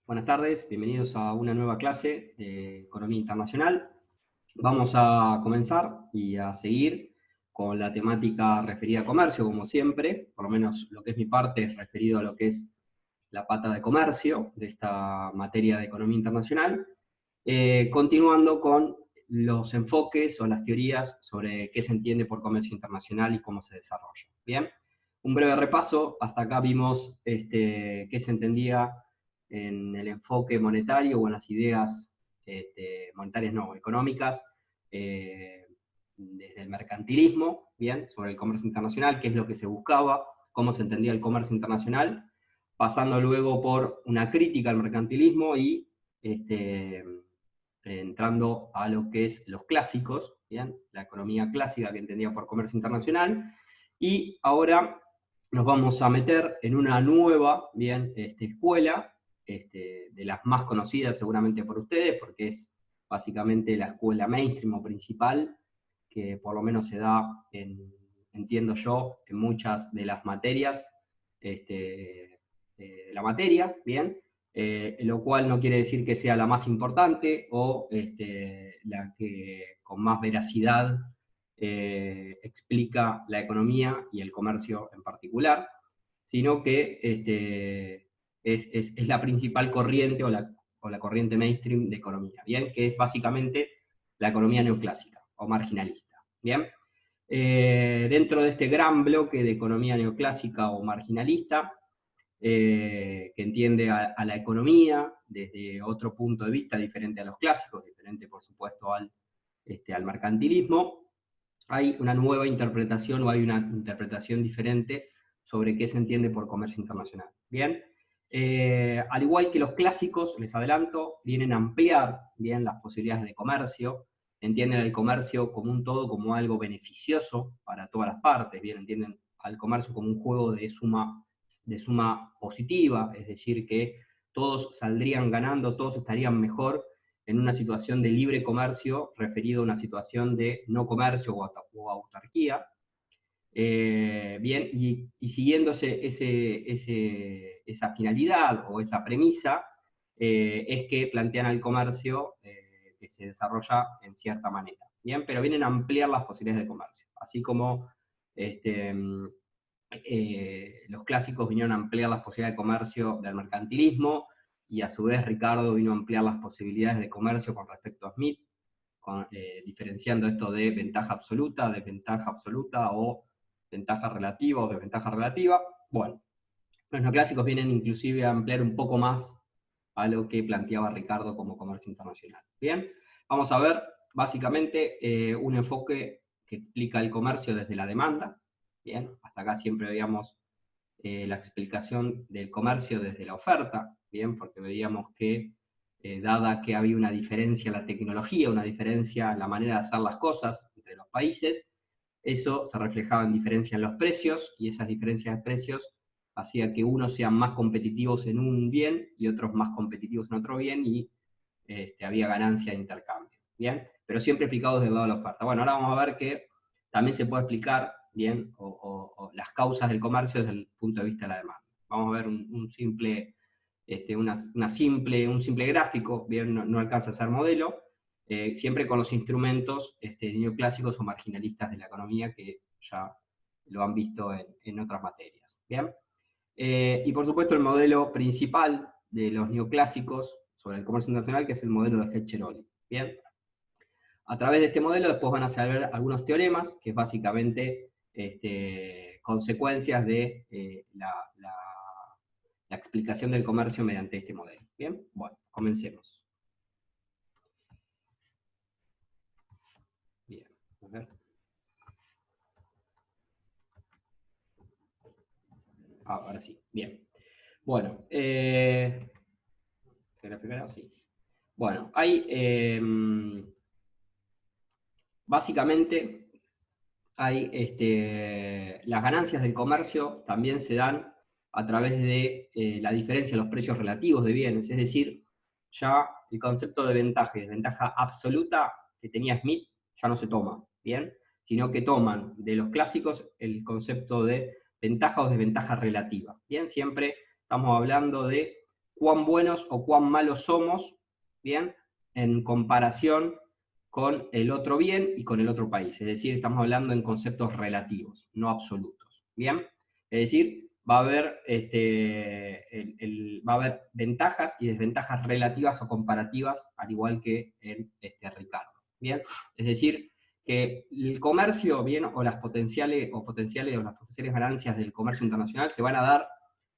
Buenas tardes, bienvenidos a una nueva clase de Economía Internacional. Vamos a comenzar y a seguir con la temática referida a comercio, como siempre, por lo menos lo que es mi parte es referido a lo que es la pata de comercio de esta materia de Economía Internacional, continuando con los enfoques o las teorías sobre qué se entiende por comercio internacional y cómo se desarrolla. Bien, un breve repaso, hasta acá vimos qué se entendía en el enfoque monetario o en las ideas monetarias no, económicas, desde el mercantilismo, bien, sobre el comercio internacional, qué es lo que se buscaba, cómo se entendía el comercio internacional, pasando luego por una crítica al mercantilismo y entrando a lo que es los clásicos, ¿bien? La economía clásica que entendía por comercio internacional, y ahora nos vamos a meter en una nueva, ¿bien? Escuela, de las más conocidas seguramente por ustedes, porque es básicamente la escuela mainstream o principal, que por lo menos se da, entiendo yo, en muchas de las materias de la materia, ¿bien? Lo cual no quiere decir que sea la más importante o la que con más veracidad explica la economía y el comercio en particular, sino que es la principal corriente o la corriente mainstream de economía, ¿bien? Que es básicamente la economía neoclásica o marginalista, ¿bien? Dentro de este gran bloque de economía neoclásica o marginalista, que entiende a la economía desde otro punto de vista diferente a los clásicos, diferente por supuesto al mercantilismo, hay una nueva interpretación o hay una interpretación diferente sobre qué se entiende por comercio internacional. Bien, al igual que los clásicos, les adelanto, vienen a ampliar bien las posibilidades de comercio, entienden el comercio como un todo, como algo beneficioso para todas las partes, bien, entienden al comercio como un juego de suma positiva, es decir, que todos saldrían ganando, todos estarían mejor en una situación de libre comercio, referido a una situación de no comercio o autarquía. Bien, y siguiendo esa finalidad o esa premisa, es que plantean al comercio que se desarrolla en cierta manera. Bien, pero vienen a ampliar las posibilidades de comercio, así como los clásicos vinieron a ampliar las posibilidades de comercio del mercantilismo, y a su vez Ricardo vino a ampliar las posibilidades de comercio con respecto a Smith, diferenciando esto de ventaja absoluta, desventaja absoluta, o ventaja relativa o desventaja relativa. Bueno, los neoclásicos vienen inclusive a ampliar un poco más a lo que planteaba Ricardo como comercio internacional. Bien, vamos a ver básicamente un enfoque que explica el comercio desde la demanda. Bien, hasta acá siempre veíamos la explicación del comercio desde la oferta, bien, porque veíamos que dada que había una diferencia en la tecnología, una diferencia en la manera de hacer las cosas entre los países, eso se reflejaba en diferencia en los precios, y esas diferencias de precios hacía que unos sean más competitivos en un bien y otros más competitivos en otro bien, y había ganancia de intercambio, ¿bien? Pero siempre explicado desde el lado de la oferta. Bueno, ahora vamos a ver que también se puede explicar, ¿bien? O las causas del comercio desde el punto de vista de la demanda. Vamos a ver un simple gráfico, bien, no alcanza a ser modelo, siempre con los instrumentos neoclásicos o marginalistas de la economía, que ya lo han visto en otras materias. ¿Bien? Y por supuesto el modelo principal de los neoclásicos sobre el comercio internacional, que es el modelo de Hecht-Cheroli. ¿Bien? A través de este modelo después van a saber algunos teoremas, que es básicamente consecuencias de la explicación del comercio mediante este modelo. ¿Bien? Bueno, comencemos. Bien, a ver. Ahora sí, bien. Bueno, ¿la primera? Sí. Bueno, básicamente las ganancias del comercio también se dan a través de la diferencia en los precios relativos de bienes, es decir, ya el concepto de ventaja y desventaja absoluta que tenía Smith ya no se toma, ¿bien? Sino que toman de los clásicos el concepto de ventaja o desventaja relativa, ¿bien? Siempre estamos hablando de cuán buenos o cuán malos somos, ¿bien?, en comparación con el otro bien y con el otro país. Es decir, estamos hablando en conceptos relativos, no absolutos, ¿bien? Es decir, va a haber, va a haber ventajas y desventajas relativas o comparativas, al igual que en Ricardo, ¿bien? Es decir, que el comercio, bien, o las potenciales ganancias del comercio internacional se van a dar,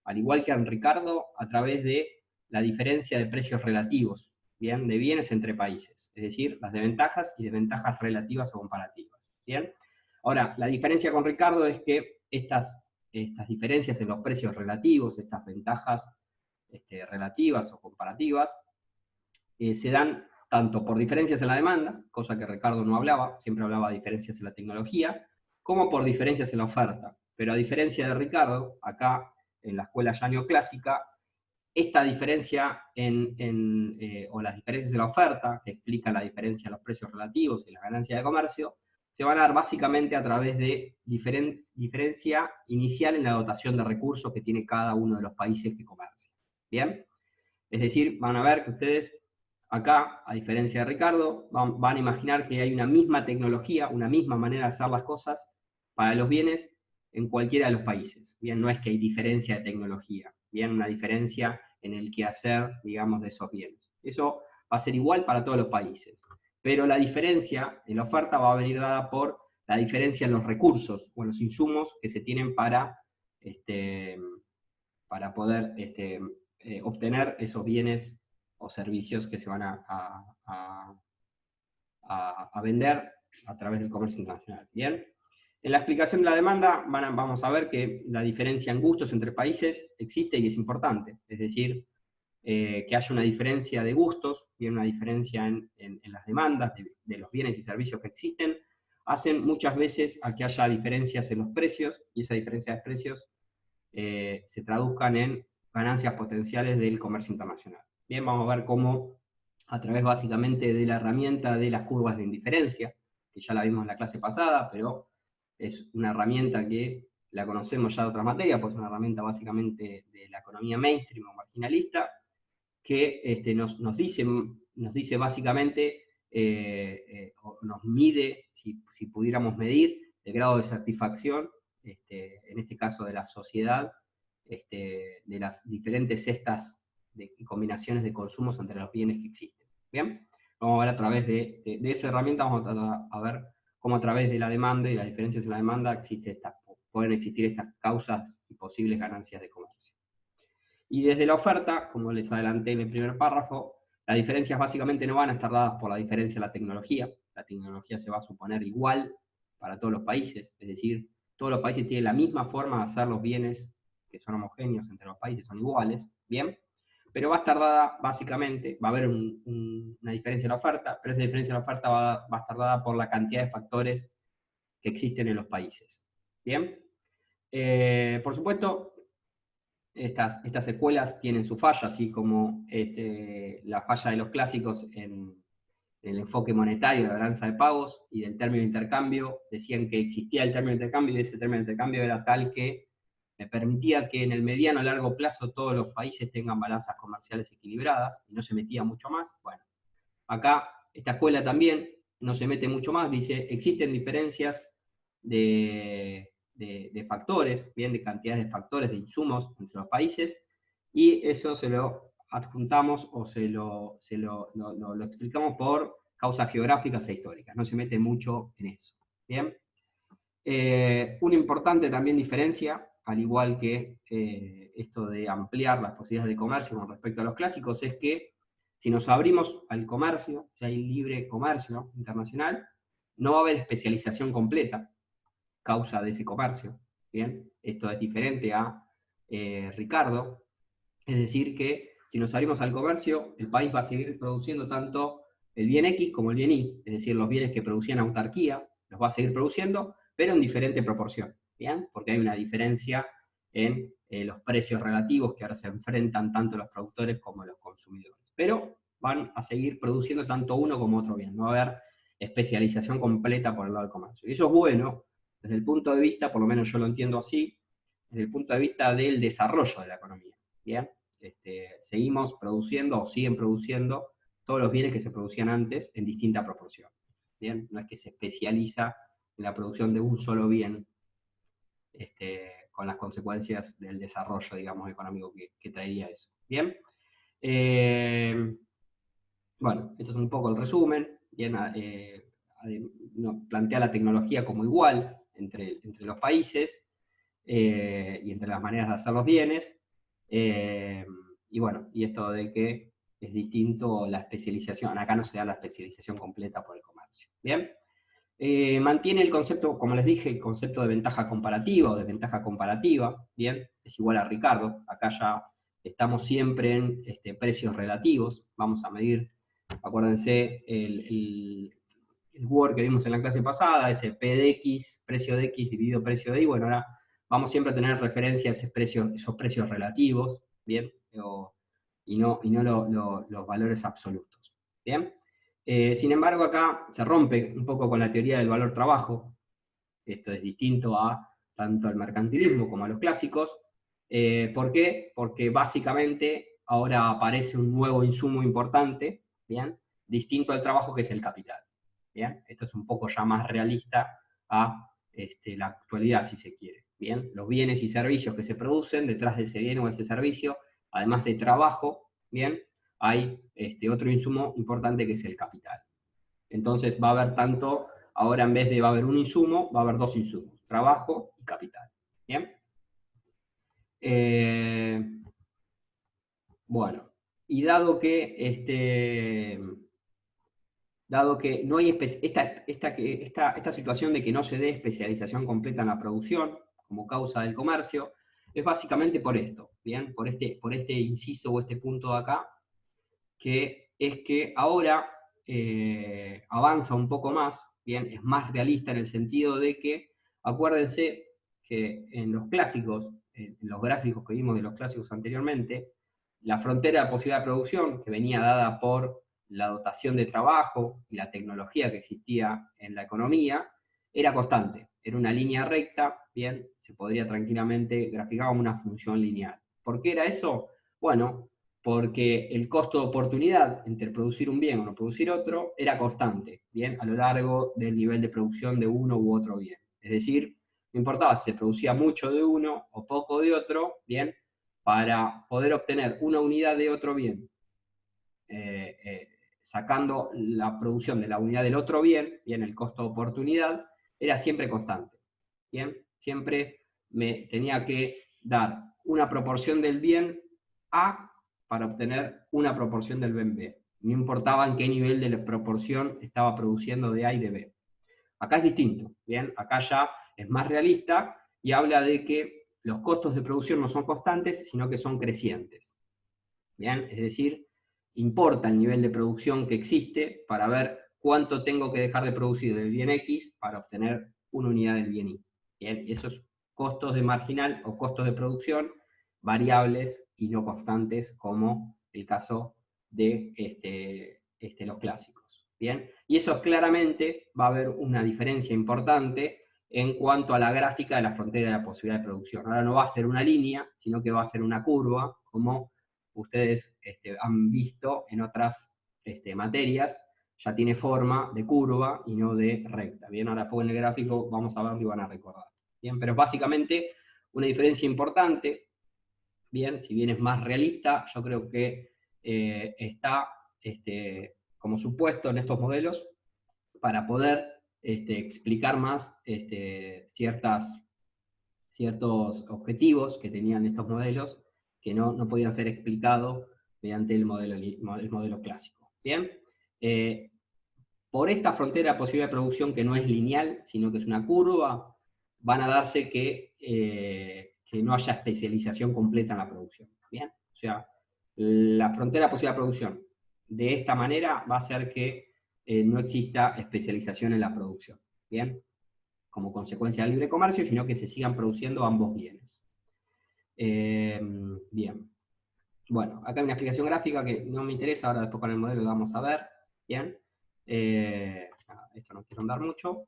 al igual que en Ricardo, a través de la diferencia de precios relativos, bien, de bienes entre países, es decir, las ventajas y desventajas relativas o comparativas, bien. Ahora, la diferencia con Ricardo es que estas diferencias en los precios relativos, estas ventajas relativas o comparativas, se dan tanto por diferencias en la demanda, cosa que Ricardo no hablaba, siempre hablaba de diferencias en la tecnología, como por diferencias en la oferta. Pero a diferencia de Ricardo, acá en la escuela ya neoclásica, esta diferencia o las diferencias en la oferta, que explica la diferencia en los precios relativos y la ganancia de comercio, se van a dar básicamente a través de diferencia inicial en la dotación de recursos que tiene cada uno de los países que comercian. ¿Bien? Es decir, van a ver que ustedes acá, a diferencia de Ricardo, van a imaginar que hay una misma tecnología, una misma manera de hacer las cosas para los bienes en cualquiera de los países. Bien, no es que hay diferencia de tecnología, bien, una diferencia en el quehacer, digamos, de esos bienes. Eso va a ser igual para todos los países. Pero la diferencia en la oferta va a venir dada por la diferencia en los recursos o en los insumos que se tienen para poder obtener esos bienes o servicios que se van a vender a través del comercio internacional. ¿Bien? En la explicación de la demanda vamos a ver que la diferencia en gustos entre países existe y es importante. Es decir, que haya una diferencia de gustos, y una diferencia en las demandas de los bienes y servicios que existen, hacen muchas veces a que haya diferencias en los precios, y esa diferencia de precios se traduzcan en ganancias potenciales del comercio internacional. Bien, vamos a ver cómo, a través básicamente de la herramienta de las curvas de indiferencia, que ya la vimos en la clase pasada, pero es una herramienta que la conocemos ya de otras materias, porque es una herramienta básicamente de la economía mainstream o marginalista, que nos dice básicamente, o nos mide, si pudiéramos medir, el grado de satisfacción, en este caso de la sociedad, de las diferentes cestas y combinaciones de consumos entre los bienes que existen. ¿Bien? Vamos a ver a través de esa herramienta, vamos a ver cómo a través de la demanda y las diferencias en la demanda pueden existir estas causas y posibles ganancias de comercio. Y desde la oferta, como les adelanté en el primer párrafo, las diferencias básicamente no van a estar dadas por la diferencia en la tecnología se va a suponer igual para todos los países, es decir, todos los países tienen la misma forma de hacer los bienes, que son homogéneos entre los países, son iguales, ¿bien? Pero va a estar dada, básicamente, va a haber una diferencia en la oferta, pero esa diferencia en la oferta va a estar dada por la cantidad de factores que existen en los países, ¿bien? Por supuesto, estas escuelas tienen su falla, así como la falla de los clásicos en el enfoque monetario de la balanza de pagos y del término de intercambio. Decían que existía el término de intercambio y ese término de intercambio era tal que me permitía que en el mediano a largo plazo todos los países tengan balanzas comerciales equilibradas y no se metía mucho más. Bueno, acá esta escuela también no se mete mucho más, dice, existen diferencias de factores, bien, de cantidades de factores, de insumos entre los países, y eso se lo adjuntamos o lo explicamos por causas geográficas e históricas, no se mete mucho en eso. Bien. Una importante también diferencia, al igual que esto de ampliar las posibilidades de comercio con respecto a los clásicos, es que si nos abrimos al comercio, si hay libre comercio internacional, no va a haber especialización completa, causa de ese comercio. ¿Bien? Esto es diferente a Ricardo, es decir que si nos abrimos al comercio, el país va a seguir produciendo tanto el bien X como el bien Y, es decir, los bienes que producían autarquía, los va a seguir produciendo, pero en diferente proporción, ¿bien? Porque hay una diferencia en los precios relativos que ahora se enfrentan tanto los productores como los consumidores. Pero van a seguir produciendo tanto uno como otro bien, no va a haber especialización completa por el lado del comercio. Y eso es bueno, desde el punto de vista, por lo menos yo lo entiendo así, desde el punto de vista del desarrollo de la economía, ¿bien? seguimos produciendo o siguen produciendo todos los bienes que se producían antes en distinta proporción. ¿Bien? No es que se especializa en la producción de un solo bien, con las consecuencias del desarrollo, digamos, económico que traería eso. ¿Bien? Bueno, esto es un poco el resumen. Bien, plantea la tecnología como igual entre los países, y entre las maneras de hacer los bienes, y bueno, y esto de que es distinto la especialización, acá no se da la especialización completa por el comercio. ¿Bien? Mantiene el concepto, como les dije, el concepto de ventaja comparativa o desventaja comparativa, ¿bien? Es igual a Ricardo, acá ya estamos siempre en precios relativos, vamos a medir, acuérdense, el Word que vimos en la clase pasada, ese P de X, precio de X dividido precio de Y, bueno, ahora vamos siempre a tener referencia a esos precios relativos, ¿bien? Y no los valores absolutos, ¿bien? Sin embargo, acá se rompe un poco con la teoría del valor trabajo. Esto es distinto a tanto al mercantilismo como a los clásicos. ¿Por qué? Porque básicamente ahora aparece un nuevo insumo importante, ¿bien? Distinto al trabajo, que es el capital. ¿Bien? Esto es un poco ya más realista a la actualidad, si se quiere. ¿Bien? Los bienes y servicios que se producen detrás de ese bien o ese servicio, además de trabajo, ¿bien? Hay otro insumo importante que es el capital. Entonces va a haber tanto, ahora en vez de va a haber un insumo, va a haber dos insumos, trabajo y capital. ¿Bien? Bueno, y dado que no hay esta situación de que no se dé especialización completa en la producción como causa del comercio, es básicamente por esto, ¿bien? Por este inciso o este punto de acá, que es que ahora avanza un poco más, ¿bien? Es más realista en el sentido de que, acuérdense que en los clásicos, en los gráficos que vimos de los clásicos anteriormente, la frontera de posibilidad de producción, que venía dada por la dotación de trabajo y la tecnología que existía en la economía, era constante, era una línea recta, bien, se podría tranquilamente graficar como una función lineal. ¿Por qué era eso? Bueno, porque el costo de oportunidad entre producir un bien o no producir otro era constante, bien, a lo largo del nivel de producción de uno u otro bien. Es decir, no importaba si se producía mucho de uno o poco de otro, bien, para poder obtener una unidad de otro bien, sacando la producción de la unidad del otro bien, bien, el costo de oportunidad, era siempre constante. Bien, siempre me tenía que dar una proporción del bien A para obtener una proporción del bien B. No importaba en qué nivel de la proporción estaba produciendo de A y de B. Acá es distinto, ¿bien? Acá ya es más realista y habla de que los costos de producción no son constantes, sino que son crecientes. ¿Bien? Es decir, importa el nivel de producción que existe para ver cuánto tengo que dejar de producir del bien X para obtener una unidad del bien Y. ¿Bien? Y esos costos de marginal o costos de producción variables y no constantes, como el caso de los clásicos. ¿Bien? Y eso claramente va a haber una diferencia importante en cuanto a la gráfica de la frontera de la posibilidad de producción. Ahora no va a ser una línea, sino que va a ser una curva, como ustedes han visto en otras materias, ya tiene forma de curva y no de recta. Bien, ahora después en el gráfico vamos a verlo y van a recordar. Bien, pero es básicamente una diferencia importante. Bien, si bien es más realista, yo creo que está como supuesto en estos modelos para poder explicar más ciertos objetivos que tenían estos modelos que no podían ser explicados mediante el modelo clásico. ¿Bien? Por esta frontera de posibilidad de producción que no es lineal, sino que es una curva, van a darse que no haya especialización completa en la producción. ¿Bien? O sea, la frontera de posibilidad de producción de esta manera va a hacer que no exista especialización en la producción. ¿Bien? Como consecuencia del libre comercio, sino que se sigan produciendo ambos bienes. Bien. Bueno, acá hay una explicación gráfica que no me interesa, ahora después con el modelo lo vamos a ver. Bien. Esto no quiero andar mucho.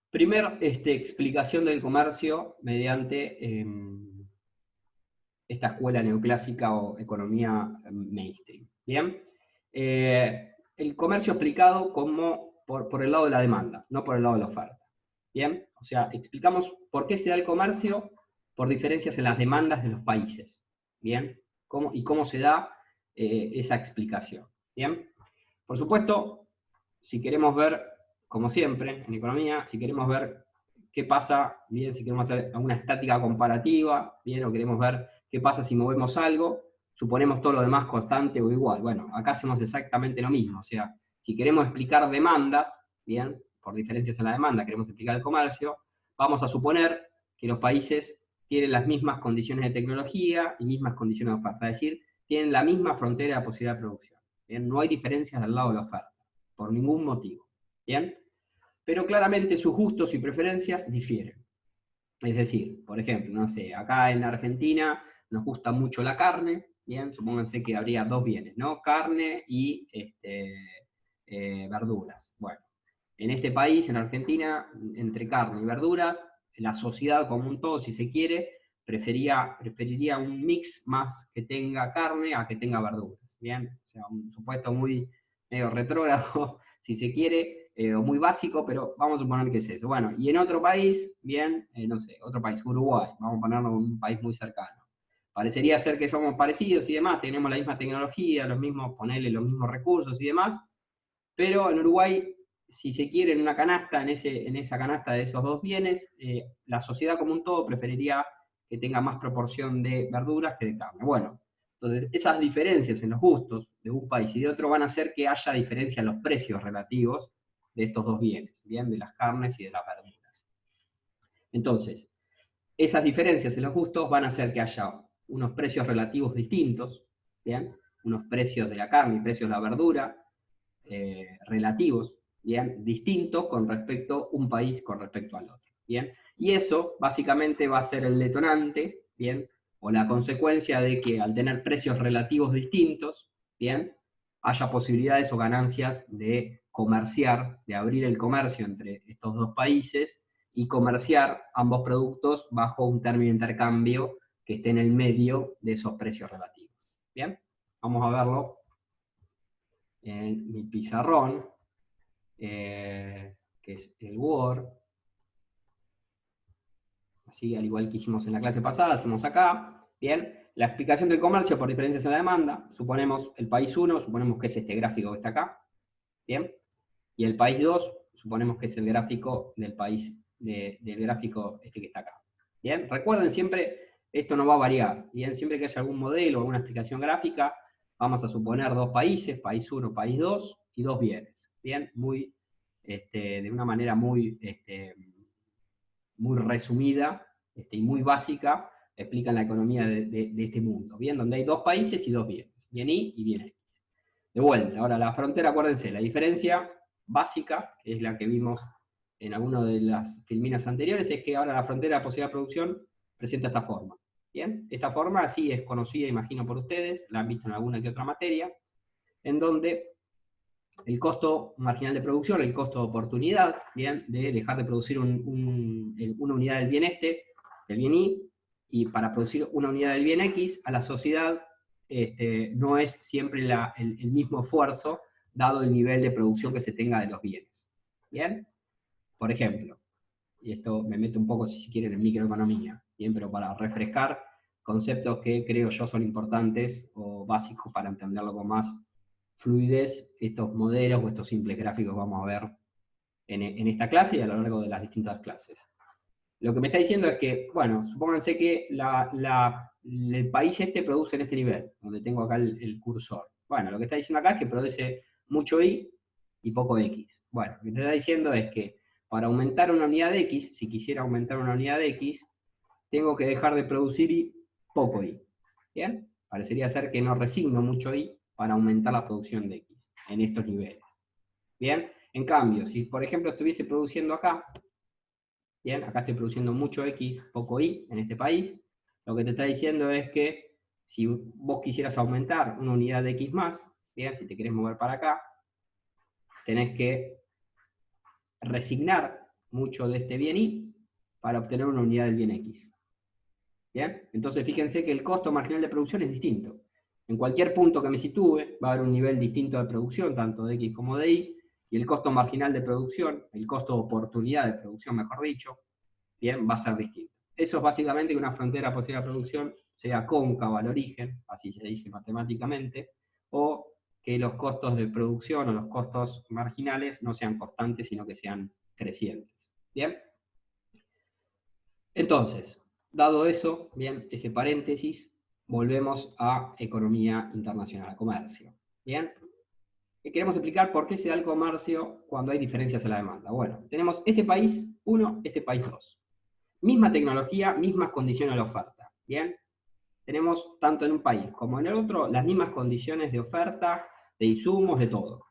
Primer explicación del comercio mediante esta escuela neoclásica o economía mainstream. ¿Bien? El comercio explicado como por el lado de la demanda, no por el lado de la oferta. ¿Bien? O sea, explicamos por qué se da el comercio por diferencias en las demandas de los países. ¿Bien? Y cómo se da esa explicación. ¿Bien? Por supuesto, si queremos ver, como siempre en economía, si queremos ver qué pasa, bien, si queremos hacer una estática comparativa, bien, o queremos ver qué pasa si movemos algo, suponemos todo lo demás constante o igual. Bueno, acá hacemos exactamente lo mismo, o sea, si queremos explicar demandas, bien, por diferencias en la demanda, queremos explicar el comercio, vamos a suponer que los países tienen las mismas condiciones de tecnología y mismas condiciones de oferta, es decir, tienen la misma frontera de posibilidad de producción. ¿Bien? No hay diferencias del lado de la oferta, por ningún motivo. ¿Bien? Pero claramente sus gustos y preferencias difieren. Es decir, por ejemplo, no sé, acá en Argentina nos gusta mucho la carne, ¿bien? Supónganse que habría dos bienes, ¿no? Carne y verduras. Bueno, en este país, en Argentina, entre carne y verduras, la sociedad como un todo, si se quiere, preferiría un mix más que tenga carne a que tenga verduras, ¿bien? O sea, un supuesto muy medio retrógrado, si se quiere, o muy básico, pero vamos a suponer que es eso. Bueno, y en otro país, bien, no sé, otro país, Uruguay, vamos a ponerlo en un país muy cercano. Parecería ser que somos parecidos y demás, tenemos la misma tecnología, los mismos, ponerle los mismos recursos y demás, pero en Uruguay, si se quiere, en una canasta, en esa canasta de esos dos bienes, la sociedad como un todo preferiría que tenga más proporción de verduras que de carne. Bueno, entonces esas diferencias en los gustos de un país y de otro van a hacer que haya diferencia en los precios relativos de estos dos bienes, ¿bien? De las carnes y de las verduras. Entonces, esas diferencias en los gustos van a hacer que haya unos precios relativos distintos, ¿bien? Unos precios de la carne y precios de la verdura, relativos, ¿bien? Distintos con respecto a un país con respecto al otro, ¿bien? Y eso básicamente va a ser el detonante, ¿bien? O la consecuencia de que al tener precios relativos distintos, ¿bien? Haya posibilidades o ganancias de comerciar, de abrir el comercio entre estos dos países y comerciar ambos productos bajo un término de intercambio que esté en el medio de esos precios relativos. ¿Bien? Vamos a verlo en mi pizarrón, que es el Word. Así, al igual que hicimos en la clase pasada, hacemos acá. Bien, la explicación del comercio por diferencias en la demanda. Suponemos el país 1, suponemos que es este gráfico que está acá. Bien, y el país 2, suponemos que es el gráfico del país, del gráfico este que está acá. Bien, recuerden siempre, esto no va a variar. Bien, siempre que haya algún modelo o alguna explicación gráfica, vamos a suponer dos países, país 1, país 2, y dos bienes. Bien, de una manera muy resumida y muy básica, explican la economía de este mundo. Bien, donde hay dos países y dos bienes. Bien Y y bien X. De vuelta, ahora la frontera, acuérdense, la diferencia básica, que es la que vimos en alguna de las filminas anteriores, es que ahora la frontera de posibilidad de producción presenta esta forma. Bien, esta forma sí es conocida, imagino, por ustedes, la han visto en alguna que otra materia, en donde el costo marginal de producción, el costo de oportunidad, bien, de dejar de producir una unidad del bien del bien Y para producir una unidad del bien X, a la sociedad no es siempre el mismo esfuerzo, dado el nivel de producción que se tenga de los bienes. ¿Bien? Por ejemplo, y esto me meto un poco, si quieren, en microeconomía, ¿bien? Pero para refrescar conceptos que creo yo son importantes o básicos para entenderlo con más fluidez, estos modelos o estos simples gráficos vamos a ver en esta clase y a lo largo de las distintas clases. Lo que me está diciendo es que, bueno, supónganse que el país este produce en este nivel, donde tengo acá el cursor. Bueno, lo que está diciendo acá es que produce mucho Y y poco X. Bueno, lo que me está diciendo es que para aumentar una unidad de X, si quisiera aumentar una unidad de X, tengo que dejar de producir Y, poco Y. ¿Bien? Parecería ser que no resigno mucho Y para aumentar la producción de X en estos niveles. ¿Bien? En cambio, si por ejemplo estuviese produciendo acá, bien, acá estoy produciendo mucho X, poco Y en este país, lo que te está diciendo es que si vos quisieras aumentar una unidad de X más, bien, si te querés mover para acá, tenés que resignar mucho de este bien Y para obtener una unidad del bien X. ¿Bien? Entonces fíjense que el costo marginal de producción es distinto. En cualquier punto que me sitúe, va a haber un nivel distinto de producción, tanto de X como de Y, y el costo marginal de producción, el costo de oportunidad de producción, mejor dicho, bien, va a ser distinto. Eso es básicamente que una frontera posible de producción sea cóncava al origen, así se dice matemáticamente, o que los costos de producción o los costos marginales no sean constantes, sino que sean crecientes. ¿Bien? Entonces, dado eso, bien, ese paréntesis, volvemos a economía internacional, a comercio. ¿Bien? Y queremos explicar por qué se da el comercio cuando hay diferencias en la demanda. Bueno, tenemos este país 1, este país 2. Misma tecnología, mismas condiciones de la oferta. ¿Bien? Tenemos tanto en un país como en el otro las mismas condiciones de oferta, de insumos, de todo.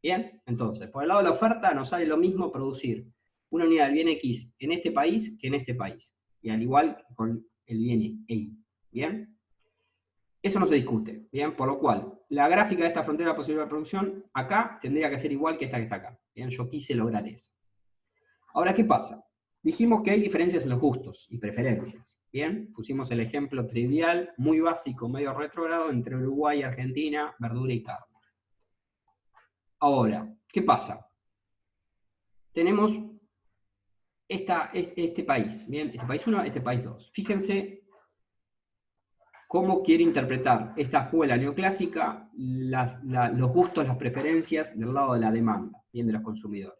¿Bien? Entonces, por el lado de la oferta nos sale lo mismo producir una unidad del bien X en este país que en este país. Y al igual que con el bien Y. ¿Bien? Eso no se discute. ¿Bien? Por lo cual, la gráfica de esta frontera posible de producción acá tendría que ser igual que esta que está acá. ¿Bien? Yo quise lograr eso. Ahora, ¿qué pasa? Dijimos que hay diferencias en los gustos y preferencias. Bien, pusimos el ejemplo trivial, muy básico, medio retrógrado, entre Uruguay y Argentina, verdura y carne. Ahora, ¿qué pasa? Tenemos este país, bien, este país 1, este país 2. Fíjense cómo quiere interpretar esta escuela neoclásica los gustos, las preferencias del lado de la demanda, bien, de los consumidores.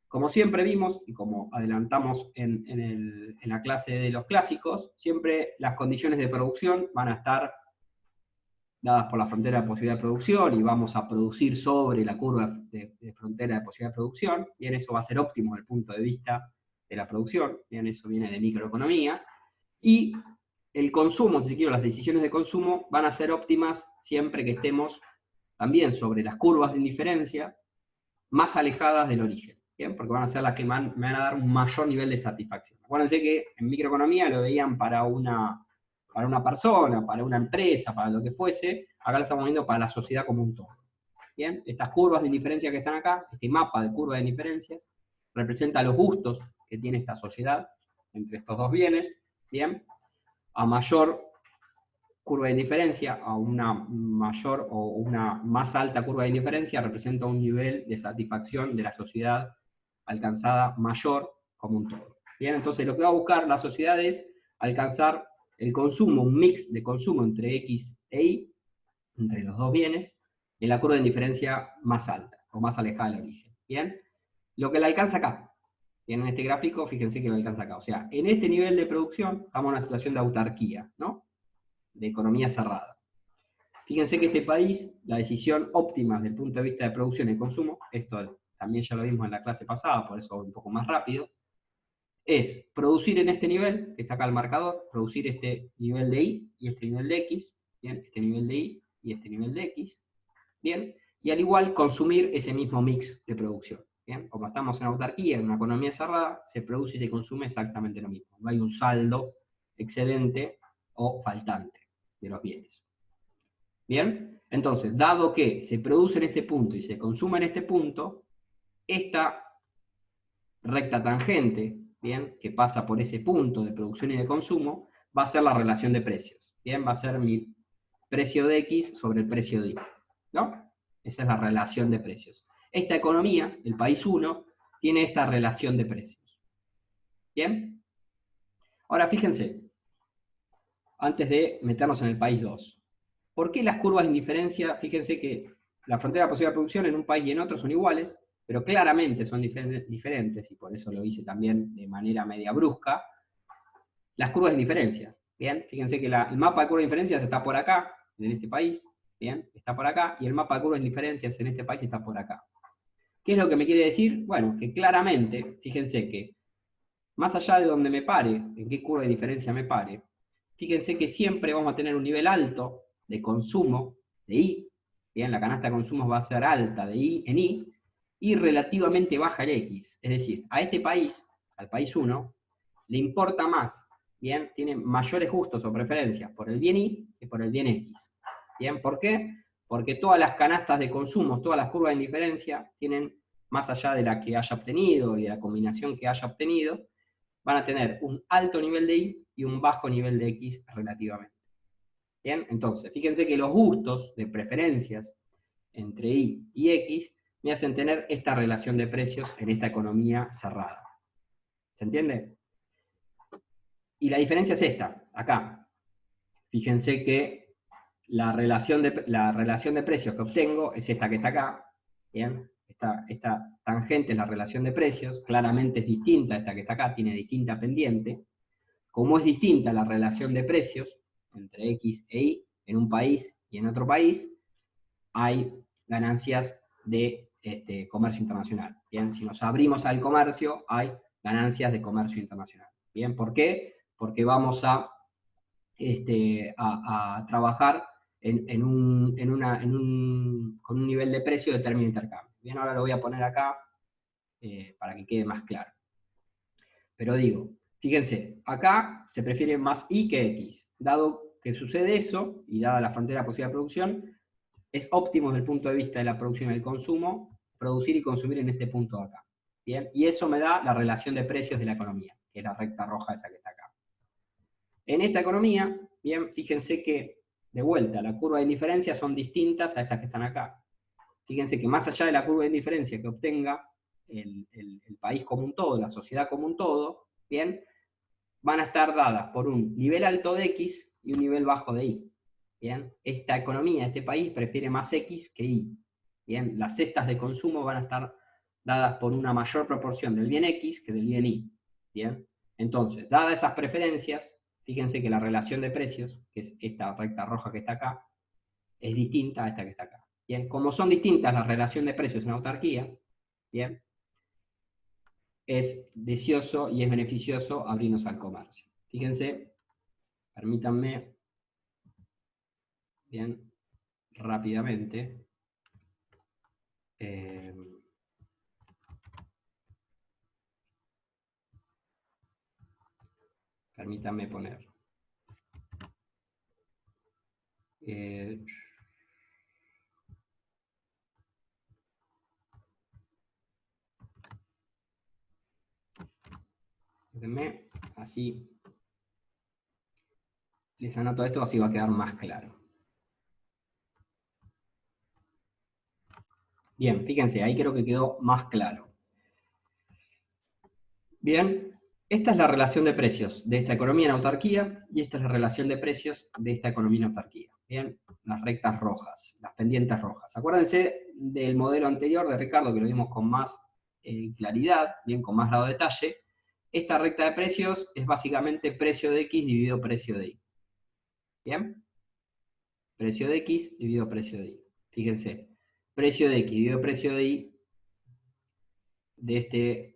Como siempre vimos, y como adelantamos en la clase de los clásicos, siempre las condiciones de producción van a estar dadas por la frontera de posibilidad de producción, y vamos a producir sobre la curva de frontera de posibilidad de producción. Bien, eso va a ser óptimo desde el punto de vista de la producción, bien, eso viene de microeconomía, y el consumo, si quiero, las decisiones de consumo van a ser óptimas siempre que estemos también sobre las curvas de indiferencia más alejadas del origen. ¿Bien? Porque van a ser las que me van a dar un mayor nivel de satisfacción. Acuérdense que en microeconomía lo veían para una persona, para una empresa, para lo que fuese, acá lo estamos viendo para la sociedad como un todo. ¿Bien? Estas curvas de indiferencia que están acá, este mapa de curvas de indiferencias, representa los gustos que tiene esta sociedad entre estos dos bienes. ¿Bien? A mayor curva de indiferencia, a una mayor o una más alta curva de indiferencia, representa un nivel de satisfacción de la sociedad alcanzada mayor como un todo. Bien, entonces lo que va a buscar la sociedad es alcanzar el consumo, un mix de consumo entre X e Y, entre los dos bienes, en la curva de indiferencia más alta, o más alejada del origen. Bien, lo que la alcanza acá. Bien, en este gráfico, fíjense que lo alcanza acá. O sea, en este nivel de producción estamos en una situación de autarquía, ¿no? De economía cerrada. Fíjense que este país, la decisión óptima desde el punto de vista de producción y consumo, esto también ya lo vimos en la clase pasada, por eso voy un poco más rápido, es producir en este nivel, que está acá el marcador, producir este nivel de Y y este nivel de X, ¿bien? Este nivel de Y y este nivel de X, ¿bien? Y al igual consumir ese mismo mix de producción, ¿bien? Como estamos en autarquía, en una economía cerrada, se produce y se consume exactamente lo mismo. No hay un saldo excedente o faltante de los bienes. ¿Bien? Entonces, dado que se produce en este punto y se consume en este punto, esta recta tangente, ¿bien? Que pasa por ese punto de producción y de consumo, va a ser la relación de precios. ¿Bien? Va a ser mi precio de X sobre el precio de Y. ¿No? Esa es la relación de precios. Esta economía, el país 1, tiene esta relación de precios. ¿Bien? Ahora fíjense, antes de meternos en el país 2. ¿Por qué las curvas de indiferencia? Fíjense que la frontera de posibilidad de producción en un país y en otro son iguales, pero claramente son diferentes, y por eso lo hice también de manera media brusca, las curvas de indiferencia. ¿Bien? Fíjense que el mapa de curvas de indiferencias está por acá, en este país, ¿bien? Está por acá, y el mapa de curvas de indiferencias en este país está por acá. ¿Qué es lo que me quiere decir? Bueno, que claramente, fíjense que, más allá de donde me pare, en qué curva de diferencia me pare, fíjense que siempre vamos a tener un nivel alto de consumo de Y, bien, la canasta de consumos va a ser alta de Y en Y, y relativamente baja en X. Es decir, a este país, al país 1, le importa más, bien, tiene mayores gustos o preferencias por el bien Y que por el bien X. Bien, ¿por qué? Porque todas las canastas de consumos, todas las curvas de indiferencia, tienen, más allá de la que haya obtenido y de la combinación que haya obtenido, van a tener un alto nivel de Y y un bajo nivel de X relativamente. Bien, entonces, fíjense que los gustos de preferencias entre Y y X me hacen tener esta relación de precios en esta economía cerrada. ¿Se entiende? Y la diferencia es esta, acá. Fíjense que la relación de precios que obtengo es esta que está acá. ¿Bien? Esta tangente es la relación de precios, claramente es distinta a esta que está acá, tiene distinta pendiente. Como es distinta la relación de precios entre X e Y en un país y en otro país, hay ganancias de comercio internacional. Bien, si nos abrimos al comercio, hay ganancias de comercio internacional. Bien, ¿por qué? Porque vamos a trabajar con un nivel de precio de término de intercambio. Bien, ahora lo voy a poner acá para que quede más claro. Pero digo, fíjense, acá se prefiere más Y que X. Dado que sucede eso, y dada la frontera posible de producción, es óptimo desde el punto de vista de la producción y el consumo, producir y consumir en este punto de acá. ¿Bien? Y eso me da la relación de precios de la economía, que es la recta roja esa que está acá. En esta economía, bien, fíjense que, de vuelta, la curva de indiferencia son distintas a estas que están acá. Fíjense que más allá de la curva de indiferencia que obtenga el país como un todo, la sociedad como un todo, bien, van a estar dadas por un nivel alto de X y un nivel bajo de Y. Bien, esta economía, este país prefiere más X que Y. Bien, las cestas de consumo van a estar dadas por una mayor proporción del bien X que del bien Y. Bien, entonces, dadas esas preferencias, fíjense que la relación de precios, que es esta recta roja que está acá, es distinta a esta que está acá. Bien, como son distintas la relación de precios en autarquía, bien, es deseoso y es beneficioso abrirnos al comercio. Fíjense, permítanme, bien, rápidamente, permítanme poner. Así les anoto esto, así va a quedar más claro. Bien, fíjense, ahí creo que quedó más claro. Bien, esta es la relación de precios de esta economía en autarquía y esta es la relación de precios de esta economía en autarquía. Bien, las rectas rojas, las pendientes rojas. Acuérdense del modelo anterior de Ricardo, que lo vimos con más claridad, bien, con más grado de detalle. Esta recta de precios es básicamente precio de X dividido precio de Y. ¿Bien? Precio de X dividido precio de Y. Fíjense, precio de X dividido precio de Y,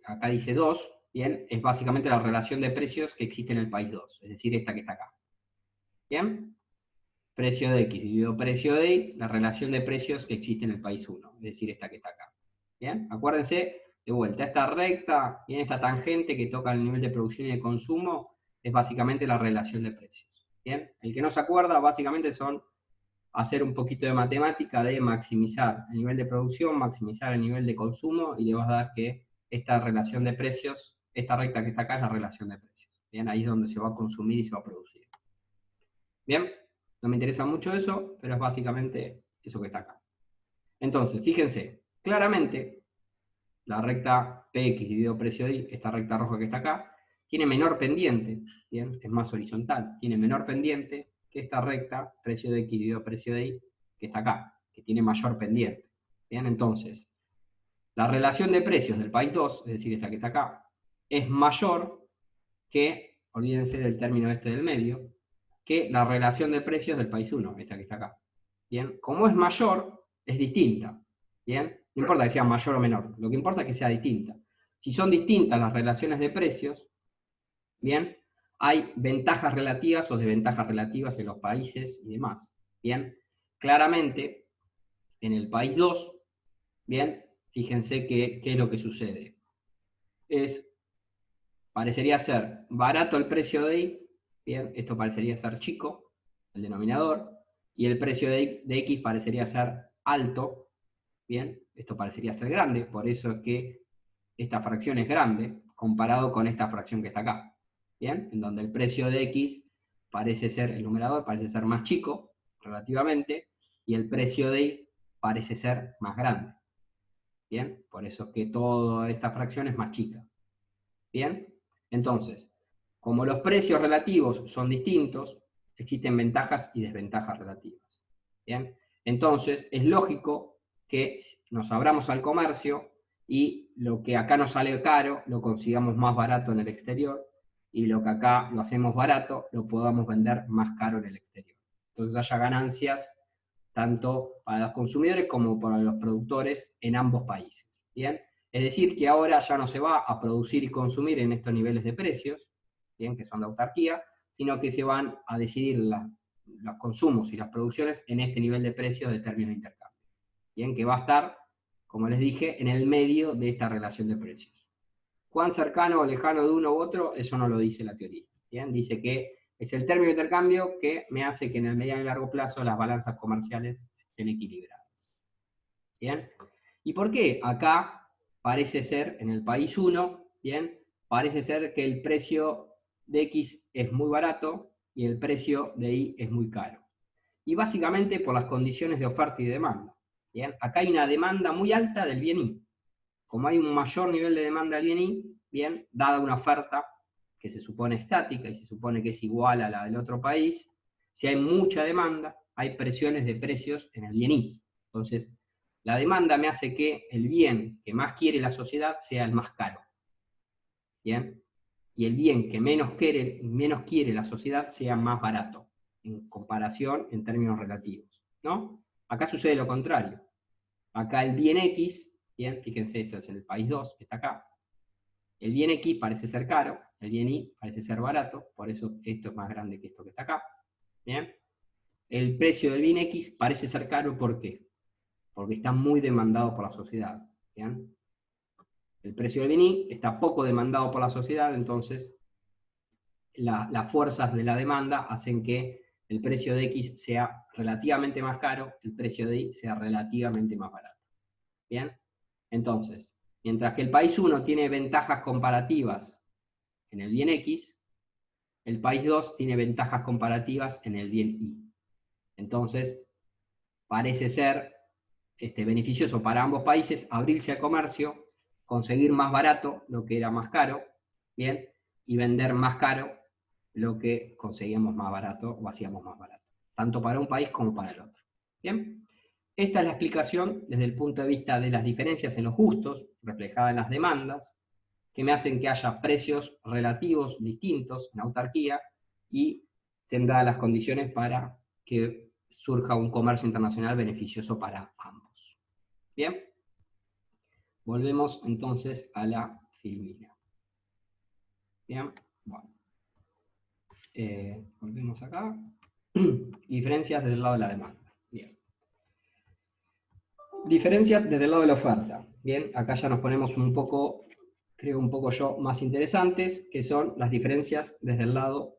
acá dice 2, ¿bien? Es básicamente la relación de precios que existe en el país 2, es decir, esta que está acá. ¿Bien? Precio de X dividido precio de Y, la relación de precios que existe en el país 1, es decir, esta que está acá. ¿Bien? Acuérdense, de vuelta, esta recta, bien, esta tangente que toca el nivel de producción y de consumo, es básicamente la relación de precios. ¿Bien? El que no se acuerda, básicamente son hacer un poquito de matemática de maximizar el nivel de producción, maximizar el nivel de consumo, y le vas a dar que esta relación de precios, esta recta que está acá es la relación de precios. Bien, ahí es donde se va a consumir y se va a producir. Bien, no me interesa mucho eso, pero es básicamente eso que está acá. Entonces, fíjense, claramente, la recta PX dividido precio de Y, esta recta roja que está acá, tiene menor pendiente, ¿bien? Es más horizontal, tiene menor pendiente que esta recta, precio de X dividido precio de Y, que está acá, que tiene mayor pendiente. Bien, entonces, la relación de precios del país 2, es decir, esta que está acá, es mayor que, olvídense del término este del medio, que la relación de precios del país 1, esta que está acá. Bien, como es mayor, es distinta. Bien, no importa que sea mayor o menor, lo que importa es que sea distinta. Si son distintas las relaciones de precios, bien, hay ventajas relativas o desventajas relativas en los países y demás. Bien, claramente, en el país 2, bien, fíjense qué es lo que sucede. Parecería ser barato el precio de Y, bien, esto parecería ser chico, el denominador, y el precio de X parecería ser alto, bien, esto parecería ser grande, por eso es que esta fracción es grande, comparado con esta fracción que está acá. ¿bien? En donde el precio de X parece ser, el numerador parece ser más chico, relativamente, y el precio de Y parece ser más grande, ¿bien? Por eso es que toda esta fracción es más chica, ¿bien? Entonces, como los precios relativos son distintos, existen ventajas y desventajas relativas, ¿bien? Entonces, es lógico que nos abramos al comercio y lo que acá nos sale caro, lo consigamos más barato en el exterior, y lo que acá lo hacemos barato, lo podamos vender más caro en el exterior. Entonces haya ganancias tanto para los consumidores como para los productores en ambos países, ¿bien? Es decir, que ahora ya no se va a producir y consumir en estos niveles de precios, ¿bien? Que son la autarquía, sino que se van a decidir los consumos y las producciones en este nivel de precios de términos de intercambio, ¿bien? Que va a estar, como les dije, en el medio de esta relación de precios. ¿Cuán cercano o lejano de uno u otro? Eso no lo dice la teoría, ¿bien? Dice que es el término de intercambio que me hace que en el mediano y largo plazo las balanzas comerciales estén equilibradas, ¿bien? ¿Y por qué? Acá parece ser, en el país 1, ¿bien? Parece ser que el precio de X es muy barato y el precio de Y es muy caro. Y básicamente por las condiciones de oferta y demanda, ¿bien? Acá hay una demanda muy alta del bien Y. Como hay un mayor nivel de demanda del bien Y, ¿bien? Dada una oferta que se supone estática y se supone que es igual a la del otro país, si hay mucha demanda, hay presiones de precios en el bien Y. Entonces, la demanda me hace que el bien que más quiere la sociedad sea el más caro, ¿bien? Y el bien que menos quiere la sociedad sea más barato, en comparación en términos relativos, ¿no? Acá sucede lo contrario. Acá el bien X, ¿bien? Fíjense, esto es el país 2, que está acá. El bien X parece ser caro, el bien Y parece ser barato, por eso esto es más grande que esto que está acá, ¿bien? El precio del bien X parece ser caro, ¿por qué? Porque está muy demandado por la sociedad, ¿bien? El precio del bien Y está poco demandado por la sociedad, entonces las fuerzas de la demanda hacen que el precio de X sea relativamente más caro, el precio de Y sea relativamente más barato, ¿bien? Entonces, mientras que el país 1 tiene ventajas comparativas en el bien X, el país 2 tiene ventajas comparativas en el bien Y. Entonces, parece ser beneficioso para ambos países abrirse al comercio, conseguir más barato lo que era más caro, ¿bien? Y vender más caro lo que conseguíamos más barato o hacíamos más barato, tanto para un país como para el otro, ¿bien? Esta es la explicación desde el punto de vista de las diferencias en los gustos, reflejadas en las demandas, que me hacen que haya precios relativos distintos en autarquía y tendrá las condiciones para que surja un comercio internacional beneficioso para ambos. Bien, volvemos entonces a la filmina. Bien, bueno. Volvemos acá. Diferencias desde el lado de la demanda. Bien. Diferencias desde el lado de la oferta. Bien, acá ya nos ponemos un poco, creo un poco yo, más interesantes, que son las diferencias desde el lado,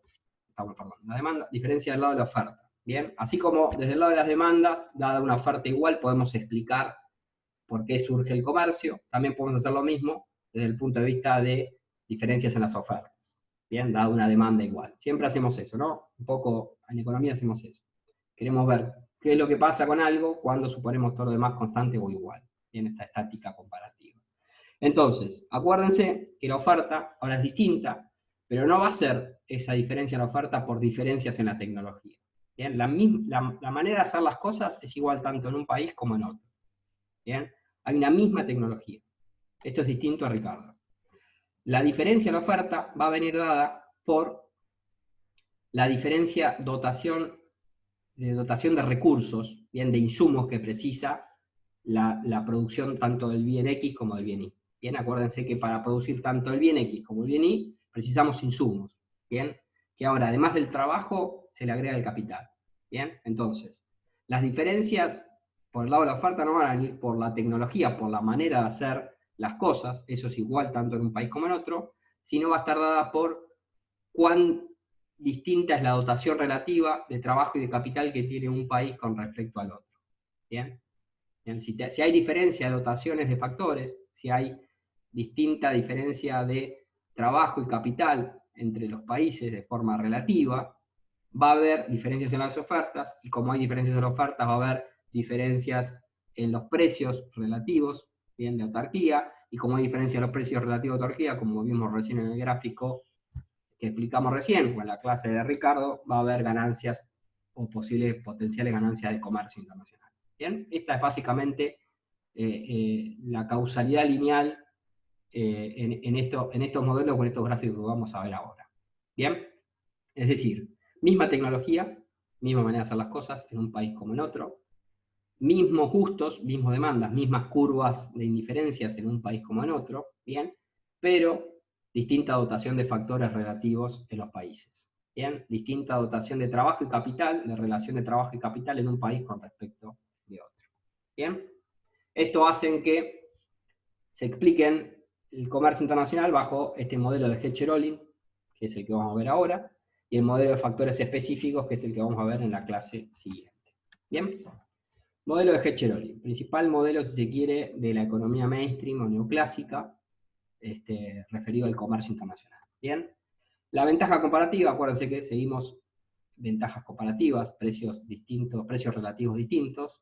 perdón, la demanda, diferencia del lado de la oferta. Bien, así como desde el lado de las demandas, dada una oferta igual, podemos explicar por qué surge el comercio, también podemos hacer lo mismo desde el punto de vista de diferencias en las ofertas. Bien, dada una demanda igual. Siempre hacemos eso, ¿no? Un poco en economía hacemos eso. Queremos ver qué es lo que pasa con algo cuando suponemos todo lo demás constante o igual, en esta estática comparativa. Entonces, acuérdense que la oferta ahora es distinta, pero no va a ser esa diferencia en la oferta por diferencias en la tecnología. ¿Bien? La manera de hacer las cosas es igual tanto en un país como en otro. ¿Bien? Hay una misma tecnología. Esto es distinto a Ricardo. La diferencia en la oferta va a venir dada por la diferencia dotación de recursos, bien, de insumos que precisa la producción tanto del bien X como del bien Y. Bien, acuérdense que para producir tanto el bien X como el bien Y precisamos insumos, bien, que ahora además del trabajo se le agrega el capital. Bien, entonces, las diferencias por el lado de la oferta no van a venir por la tecnología, por la manera de hacer las cosas, eso es igual tanto en un país como en otro, sino va a estar dada por cuán distinta es la dotación relativa de trabajo y de capital que tiene un país con respecto al otro. ¿Bien? Bien, si hay diferencia de dotaciones de factores, si hay distinta diferencia de trabajo y capital entre los países de forma relativa, va a haber diferencias en las ofertas, y como hay diferencias en las ofertas, va a haber diferencias en los precios relativos, bien, de autarquía, y como hay diferencia en los precios relativos de autarquía, como vimos recién en el gráfico que explicamos recién, o en la clase de Ricardo, va a haber ganancias o posibles potenciales ganancias de comercio internacional. Bien, esta es básicamente la causalidad lineal en estos modelos con estos gráficos que vamos a ver ahora. Bien, es decir, misma tecnología, misma manera de hacer las cosas en un país como en otro, mismos gustos, mismas demandas, mismas curvas de indiferencias en un país como en otro, bien, pero distinta dotación de factores relativos en los países. Bien, distinta dotación de trabajo y capital, de relación de trabajo y capital en un país con respecto de otro. Bien, esto hace que se expliquen el comercio internacional bajo este modelo de Hecher-Ohlin, que es el que vamos a ver ahora, y el modelo de factores específicos, que es el que vamos a ver en la clase siguiente. Bien, modelo de Hecher-Ohlin, principal modelo, si se quiere, de la economía mainstream o neoclásica, referido al comercio internacional. Bien, la ventaja comparativa, acuérdense que seguimos ventajas comparativas, precios distintos, precios relativos distintos,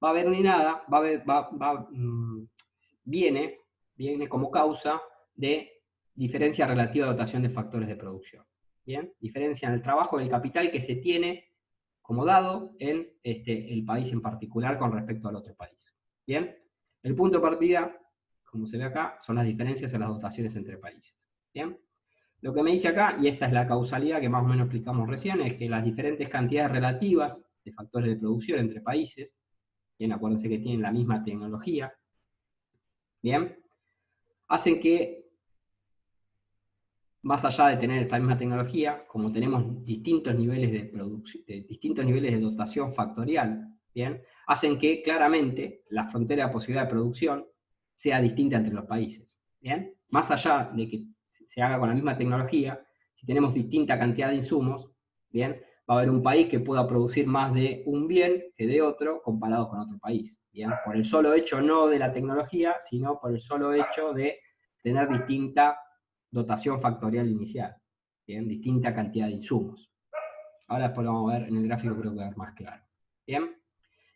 va a haber ni nada, viene como causa de diferencia relativa de dotación de factores de producción. ¿Bien? Diferencia en el trabajo del capital que se tiene como dado en el país en particular con respecto al otro país. ¿Bien? El punto de partida, como se ve acá, son las diferencias en las dotaciones entre países. ¿Bien? Lo que me dice acá, y esta es la causalidad que más o menos explicamos recién, es que las diferentes cantidades relativas de factores de producción entre países, bien, acuérdense que tienen la misma tecnología, bien, hacen que, más allá de tener esta misma tecnología, como tenemos distintos niveles de producción, distintos niveles de dotación factorial, bien, hacen que claramente la frontera de posibilidad de producción sea distinta entre los países, bien, más allá de que se haga con la misma tecnología, si tenemos distinta cantidad de insumos, bien, va a haber un país que pueda producir más de un bien que de otro comparado con otro país, bien, por el solo hecho no de la tecnología, sino por el solo hecho de tener distinta dotación factorial inicial, bien, distinta cantidad de insumos. Ahora después lo vamos a ver en el gráfico, creo que va a ver más claro. Bien,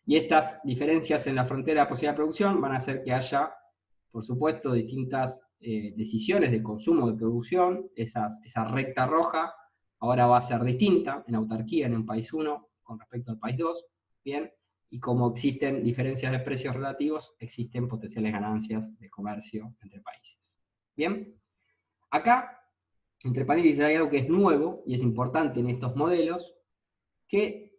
y estas diferencias en la frontera de posibilidad de producción van a hacer que haya, por supuesto, distintas decisiones de consumo de producción. Esa recta roja ahora va a ser distinta en autarquía en un país 1 con respecto al país 2, bien, y como existen diferencias de precios relativos, existen potenciales ganancias de comercio entre países. Bien, acá, entre paréntesis, hay algo que es nuevo y es importante en estos modelos, que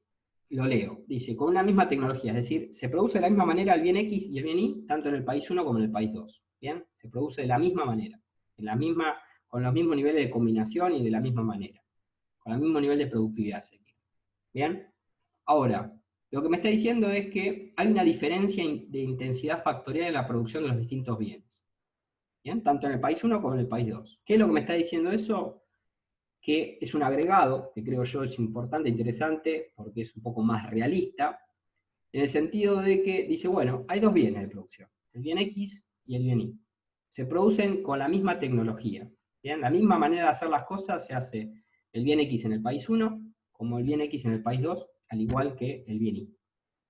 lo leo. Dice, con una misma tecnología, es decir, se produce de la misma manera el bien X y el bien Y, tanto en el país 1 como en el país 2. ¿Bien? Se produce de la misma manera, con los mismos niveles de combinación y de la misma manera, con el mismo nivel de productividad. ¿Bien? Ahora, lo que me está diciendo es que hay una diferencia de intensidad factorial en la producción de los distintos bienes. ¿Bien? Tanto en el país 1 como en el país 2. ¿Qué es lo que me está diciendo eso? Que es un agregado, que creo yo es importante, interesante, porque es un poco más realista, en el sentido de que dice, bueno, hay dos bienes de producción, el bien X y el bien Y. Se producen con la misma tecnología. ¿Bien? La misma manera de hacer las cosas se hace el bien X en el país 1, como el bien X en el país 2, al igual que el bien Y.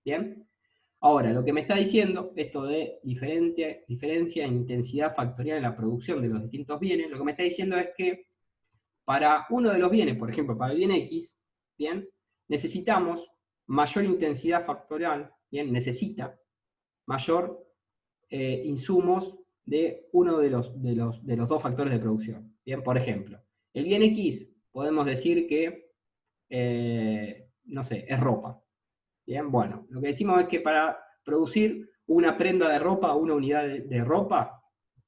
¿Bien? Ahora, lo que me está diciendo, esto de diferencia en intensidad factorial en la producción de los distintos bienes, lo que me está diciendo es que para uno de los bienes, por ejemplo, para el bien X, ¿bien? Necesitamos mayor intensidad factorial, ¿bien? Necesita mayor insumos de uno de los dos factores de producción. Bien, por ejemplo, el bien X podemos decir que, no sé, es ropa. Bien, bueno, lo que decimos es que para producir una prenda de ropa, una unidad de ropa,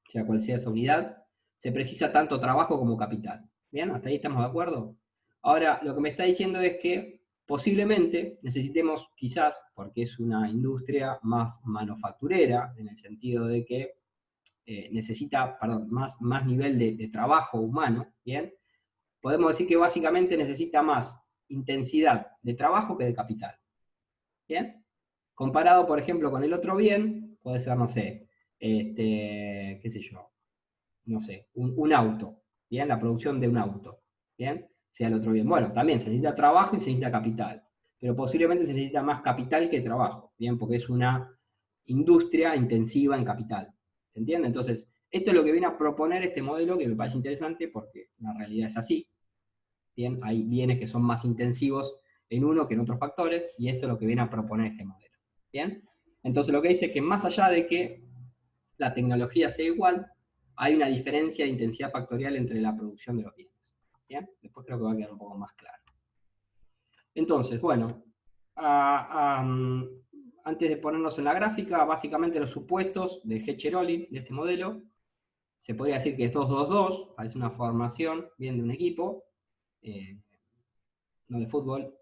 sea cual sea esa unidad, se precisa tanto trabajo como capital. Bien, hasta ahí estamos de acuerdo. Ahora, lo que me está diciendo es que posiblemente necesitemos, quizás, porque es una industria más manufacturera, en el sentido de que necesita, más nivel de trabajo humano, ¿bien? Podemos decir que básicamente necesita más intensidad de trabajo que de capital. ¿Bien? Comparado, por ejemplo, con el otro bien, puede ser, no sé, qué sé yo, no sé, un auto. ¿bien? La producción de un auto, ¿bien? Sea el otro bien. Bueno, también se necesita trabajo y se necesita capital, pero posiblemente se necesita más capital que trabajo, ¿bien? Porque es una industria intensiva en capital, ¿se entiende? Entonces, esto es lo que viene a proponer este modelo, que me parece interesante porque la realidad es así, ¿bien? Hay bienes que son más intensivos en uno que en otros factores, y esto es lo que viene a proponer este modelo, ¿bien? Entonces lo que dice es que más allá de que la tecnología sea igual, hay una diferencia de intensidad factorial entre la producción de los bienes, ¿bien? Después creo que va a quedar un poco más claro. Entonces, bueno, antes de ponernos en la gráfica, básicamente los supuestos de Hecherolin, de este modelo, se podría decir que es 2-2-2, parece una formación bien de un equipo, no de fútbol,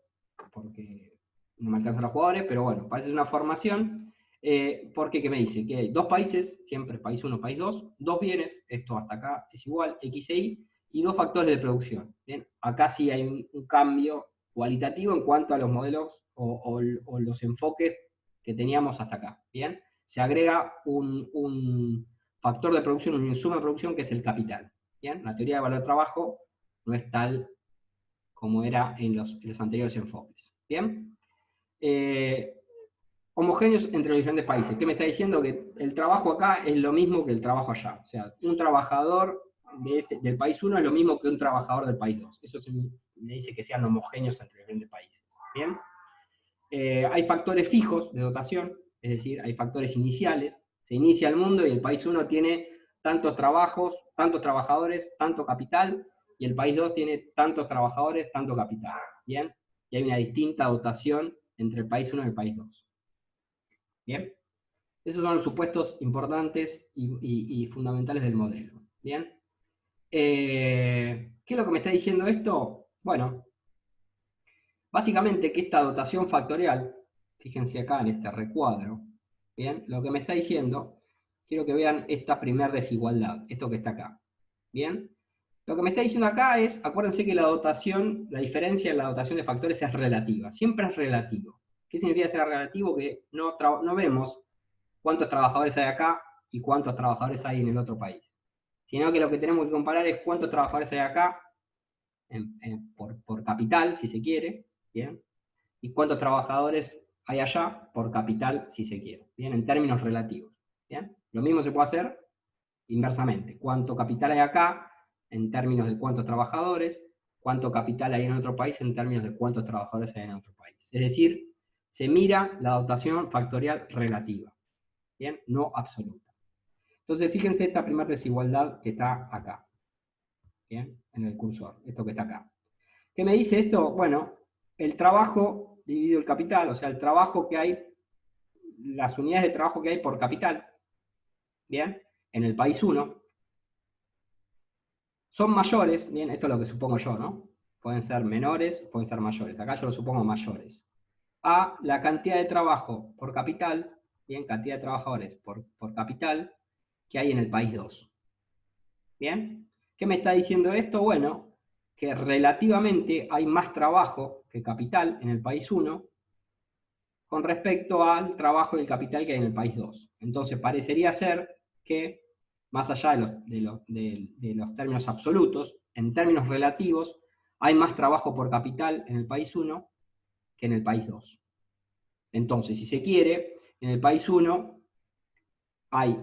porque no me alcanzan los jugadores, pero bueno, parece una formación, porque ¿qué me dice? Que hay dos países, siempre país 1, país 2, dos bienes, esto hasta acá es igual, X e Y dos factores de producción. ¿Bien? Acá sí hay un cambio cualitativo en cuanto a los modelos o los enfoques que teníamos hasta acá. ¿Bien? Se agrega un factor de producción, un insumo de producción que es el capital. ¿Bien? La teoría de valor de trabajo no es tal como era en los anteriores enfoques. ¿Bien? Homogéneos entre los diferentes países. ¿Qué me está diciendo? Que el trabajo acá es lo mismo que el trabajo allá. O sea, un trabajador del país 1 es lo mismo que un trabajador del país 2. Eso me dice que sean homogéneos entre los diferentes países. ¿Bien? Hay factores fijos de dotación, es decir, hay factores iniciales. Se inicia el mundo y el país 1 tiene tantos trabajos, tantos trabajadores, tanto capital, y el país 2 tiene tantos trabajadores, tanto capital. ¿Bien? Y hay una distinta dotación entre el país 1 y el país 2. ¿Bien? Esos son los supuestos importantes y fundamentales del modelo. ¿Bien? ¿Qué es lo que me está diciendo esto? Bueno, básicamente que esta dotación factorial, fíjense acá en este recuadro, ¿bien? Lo que me está diciendo, quiero que vean esta primer desigualdad, esto que está acá. ¿Bien? Lo que me está diciendo acá es, acuérdense que la dotación, la diferencia en la dotación de factores es relativa, siempre es relativo. ¿Qué significa ser relativo? Que no vemos cuántos trabajadores hay acá y cuántos trabajadores hay en el otro país. Sino que lo que tenemos que comparar es cuántos trabajadores hay acá, por capital, si se quiere, ¿bien? Y cuántos trabajadores hay allá, por capital, si se quiere, ¿bien? En términos relativos, ¿bien? Lo mismo se puede hacer inversamente. Cuánto capital hay acá, en términos de cuántos trabajadores, cuánto capital hay en otro país, en términos de cuántos trabajadores hay en otro país. Es decir, se mira la dotación factorial relativa, ¿bien? No absoluta. Entonces, fíjense esta primera desigualdad que está acá, ¿bien? En el cursor, esto que está acá. ¿Qué me dice esto? Bueno, el trabajo dividido el capital, o sea, el trabajo que hay, las unidades de trabajo que hay por capital, ¿bien? En el país 1, son mayores, bien, esto es lo que supongo yo, ¿no? Pueden ser menores, pueden ser mayores, acá yo lo supongo mayores, a la cantidad de trabajo por capital, bien, cantidad de trabajadores por capital, que hay en el país 2. ¿Bien? ¿Qué me está diciendo esto? Bueno, que relativamente hay más trabajo que capital en el país 1 con respecto al trabajo y el capital que hay en el país 2. Entonces parecería ser que, más allá de los términos absolutos, en términos relativos, hay más trabajo por capital en el país 1 que en el país 2. Entonces, si se quiere, en el país 1 hay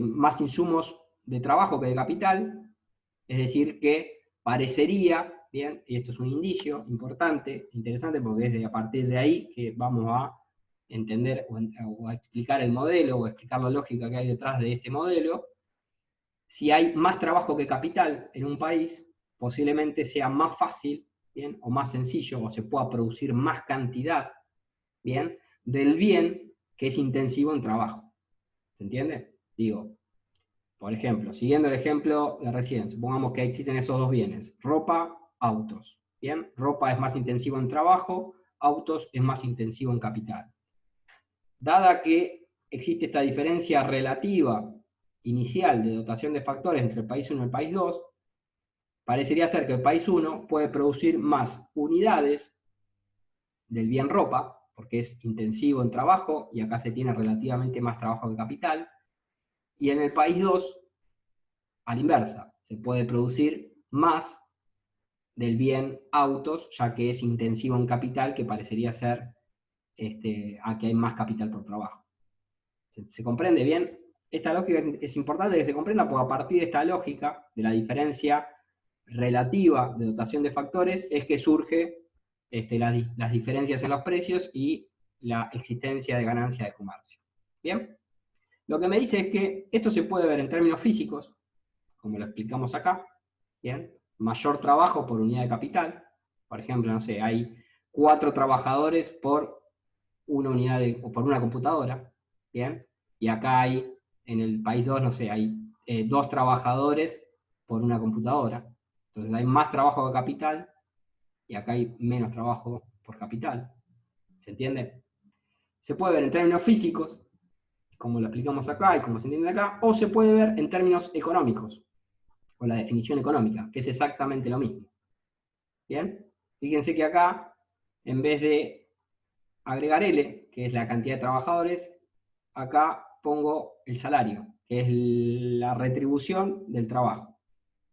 más insumos de trabajo que de capital, es decir, que parecería, bien, y esto es un indicio importante, interesante, porque es a partir de ahí que vamos a entender o a explicar el modelo, o a explicar la lógica que hay detrás de este modelo. Si hay más trabajo que capital en un país, posiblemente sea más fácil, bien, o más sencillo, o se pueda producir más cantidad, bien, del bien que es intensivo en trabajo. ¿Se entiende? Digo, por ejemplo, siguiendo el ejemplo de recién, supongamos que existen esos dos bienes, ropa, autos. ¿Bien? Ropa es más intensivo en trabajo, autos es más intensivo en capital. Dada que existe esta diferencia relativa inicial de dotación de factores entre el país 1 y el país 2, parecería ser que el país 1 puede producir más unidades del bien ropa, porque es intensivo en trabajo, y acá se tiene relativamente más trabajo que capital, y en el país 2, a la inversa, se puede producir más del bien autos, ya que es intensivo en capital, que parecería ser a que hay más capital por trabajo. ¿Se comprende bien? Esta lógica es importante que se comprenda, porque a partir de esta lógica, de la diferencia relativa de dotación de factores, es que surge las diferencias en los precios y la existencia de ganancia de comercio. ¿Bien? Lo que me dice es que esto se puede ver en términos físicos, como lo explicamos acá. ¿Bien? Mayor trabajo por unidad de capital. Por ejemplo, no sé, hay 4 trabajadores por una unidad o por una computadora. ¿Bien? Y acá hay, en el país 2, no sé, hay 2 trabajadores por una computadora. Entonces hay más trabajo de capital y acá hay menos trabajo por capital. ¿Se entiende? Se puede ver en términos físicos, como lo explicamos acá y como se entiende acá, o se puede ver en términos económicos, o la definición económica, que es exactamente lo mismo. ¿Bien? Fíjense que acá, en vez de agregar L, que es la cantidad de trabajadores, acá pongo el salario, que es la retribución del trabajo.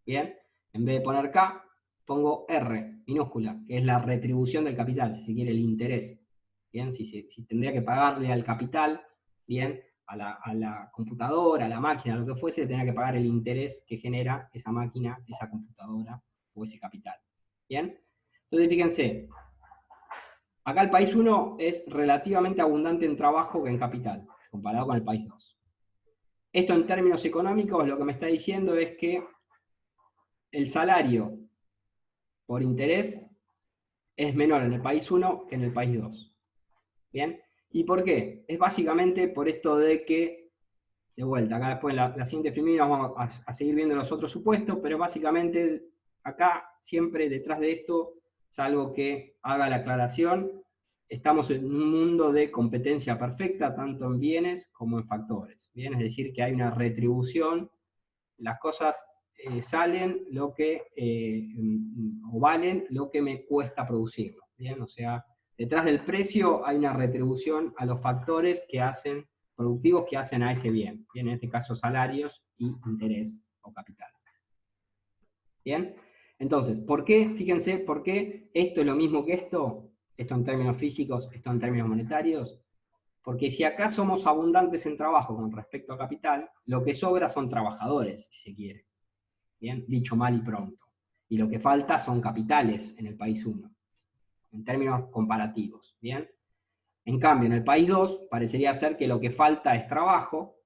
¿Bien? En vez de poner K, pongo R, minúscula, que es la retribución del capital, si se quiere, el interés. ¿Bien? Si tendría que pagarle al capital, ¿bien? A la computadora, a la máquina, lo que fuese, tendría que pagar el interés que genera esa máquina, esa computadora o ese capital. ¿Bien? Entonces, fíjense, acá el país 1 es relativamente abundante en trabajo que en capital, comparado con el país 2. Esto en términos económicos lo que me está diciendo es que el salario por interés es menor en el país 1 que en el país 2. ¿Bien? ¿Y por qué? Es básicamente por esto de que, de vuelta, acá después en la siguiente filmina vamos a seguir viendo los otros supuestos, pero básicamente acá siempre detrás de esto, salvo que haga la aclaración, estamos en un mundo de competencia perfecta, tanto en bienes como en factores. ¿Bien? Es decir, que hay una retribución, las cosas salen lo que, o valen lo que me cuesta producirlo. ¿Bien? O sea, detrás del precio hay una retribución a los factores que hacen, productivos que hacen a ese bien. Bien, en este caso salarios y interés o capital. ¿Bien? Entonces, ¿por qué? Fíjense, ¿por qué esto es lo mismo que esto? Esto en términos físicos, esto en términos monetarios. Porque si acá somos abundantes en trabajo con respecto a capital, lo que sobra son trabajadores, si se quiere. ¿Bien? Dicho mal y pronto. Y lo que falta son capitales en el país 1, en términos comparativos. ¿Bien? En cambio, en el país 2 parecería ser que lo que falta es trabajo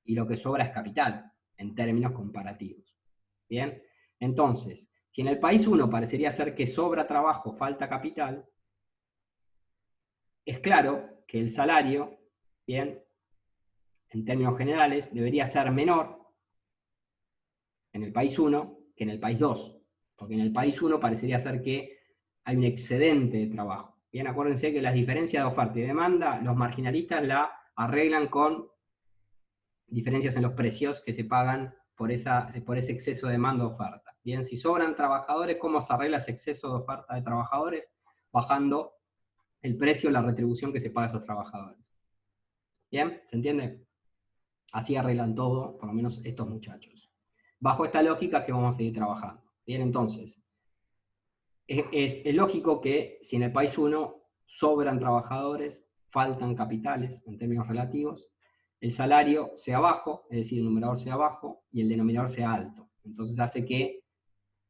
y lo que sobra es capital, en términos comparativos. ¿Bien? Entonces, si en el país 1 parecería ser que sobra trabajo, falta capital, es claro que el salario, ¿bien?, en términos generales, debería ser menor en el país 1 que en el país 2, porque en el país 1 parecería ser que hay un excedente de trabajo. Bien, acuérdense que las diferencias de oferta y demanda, los marginalistas la arreglan con diferencias en los precios que se pagan por ese exceso de demanda de oferta. Bien, si sobran trabajadores, ¿cómo se arregla ese exceso de oferta de trabajadores? Bajando el precio, la retribución que se paga a esos trabajadores. ¿Bien? ¿Se entiende? Así arreglan todo, por lo menos estos muchachos. Bajo esta lógica que vamos a seguir trabajando. Bien, entonces, es lógico que si en el país 1 sobran trabajadores, faltan capitales en términos relativos, el salario sea bajo, es decir, el numerador sea bajo, y el denominador sea alto. Entonces hace que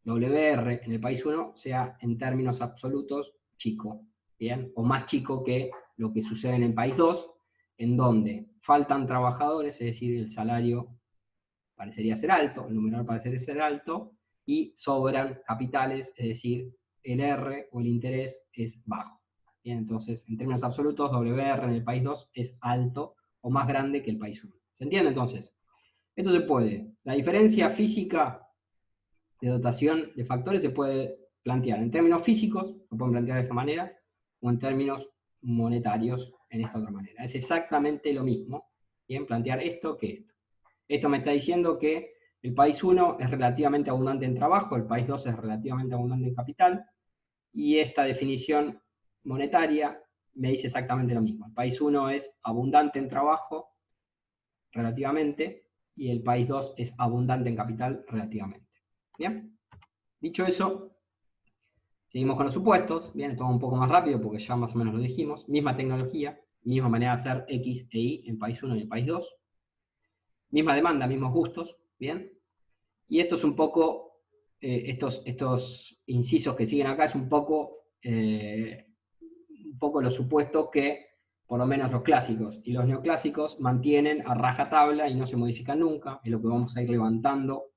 WR en el país 1 sea en términos absolutos chico, ¿bien? O más chico que lo que sucede en el país 2, en donde faltan trabajadores, es decir, el salario parecería ser alto, el numerador parecería ser alto, y sobran capitales, es decir, el R o el interés es bajo. Bien, entonces, en términos absolutos, WR en el país 2 es alto o más grande que el país 1. ¿Se entiende entonces? Esto se puede. La diferencia física de dotación de factores se puede plantear en términos físicos, lo pueden plantear de esta manera, o en términos monetarios en esta otra manera. Es exactamente lo mismo, bien, plantear esto que esto. Esto me está diciendo que el país 1 es relativamente abundante en trabajo, el país 2 es relativamente abundante en capital, y esta definición monetaria me dice exactamente lo mismo. El país 1 es abundante en trabajo, relativamente, y el país 2 es abundante en capital, relativamente. ¿Bien? Dicho eso, seguimos con los supuestos. Bien, esto va un poco más rápido porque ya más o menos lo dijimos. Misma tecnología, misma manera de hacer X e Y en país 1 y en país 2. Misma demanda, mismos gustos. Bien. Y esto es un poco, estos incisos que siguen acá, es un poco los supuestos que, por lo menos los clásicos y los neoclásicos, mantienen a rajatabla y no se modifican nunca. Es lo que vamos a ir levantando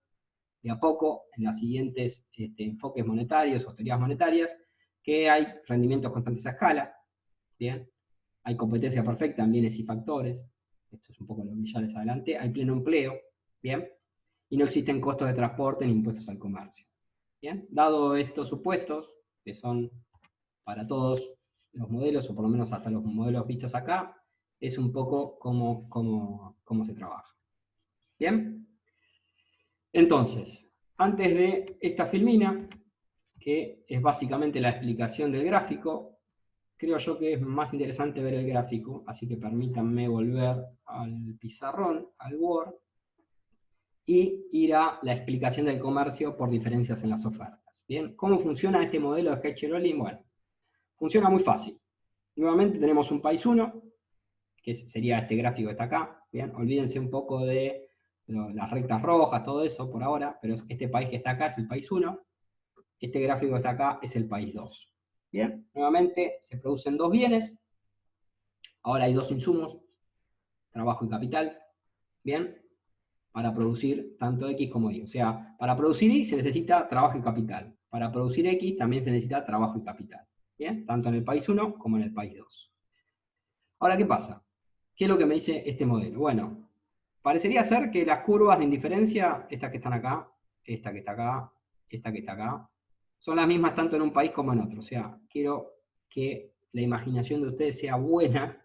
de a poco en los siguientes enfoques monetarios o teorías monetarias, que hay rendimientos constantes a escala, ¿bien? Hay competencia perfecta en bienes y factores, esto es un poco lo que ya les adelanté, hay pleno empleo, ¿bien? Y no existen costos de transporte ni impuestos al comercio, ¿bien? Dado estos supuestos, que son para todos los modelos, o por lo menos hasta los modelos vistos acá, es un poco cómo se trabaja, ¿bien? Entonces, antes de esta filmina, que es básicamente la explicación del gráfico, creo yo que es más interesante ver el gráfico, así que permítanme volver al pizarrón, al Word, y ir a la explicación del comercio por diferencias en las ofertas. ¿Bien? ¿Cómo funciona este modelo de Schechter-Ohlin? Bueno, funciona muy fácil. Nuevamente tenemos un país 1, que sería este gráfico que está acá. ¿Bien? Olvídense un poco de las rectas rojas, todo eso por ahora, pero este país que está acá es el país 1, este gráfico que está acá es el país 2. Bien, nuevamente se producen dos bienes, ahora hay dos insumos, trabajo y capital, bien, para producir tanto X como Y. O sea, para producir Y se necesita trabajo y capital, para producir X también se necesita trabajo y capital, bien, tanto en el país 1 como en el país 2. Ahora, ¿qué pasa? ¿Qué es lo que me dice este modelo? Bueno, parecería ser que las curvas de indiferencia, estas que están acá, esta que está acá, esta que está acá, son las mismas tanto en un país como en otro. O sea, quiero que la imaginación de ustedes sea buena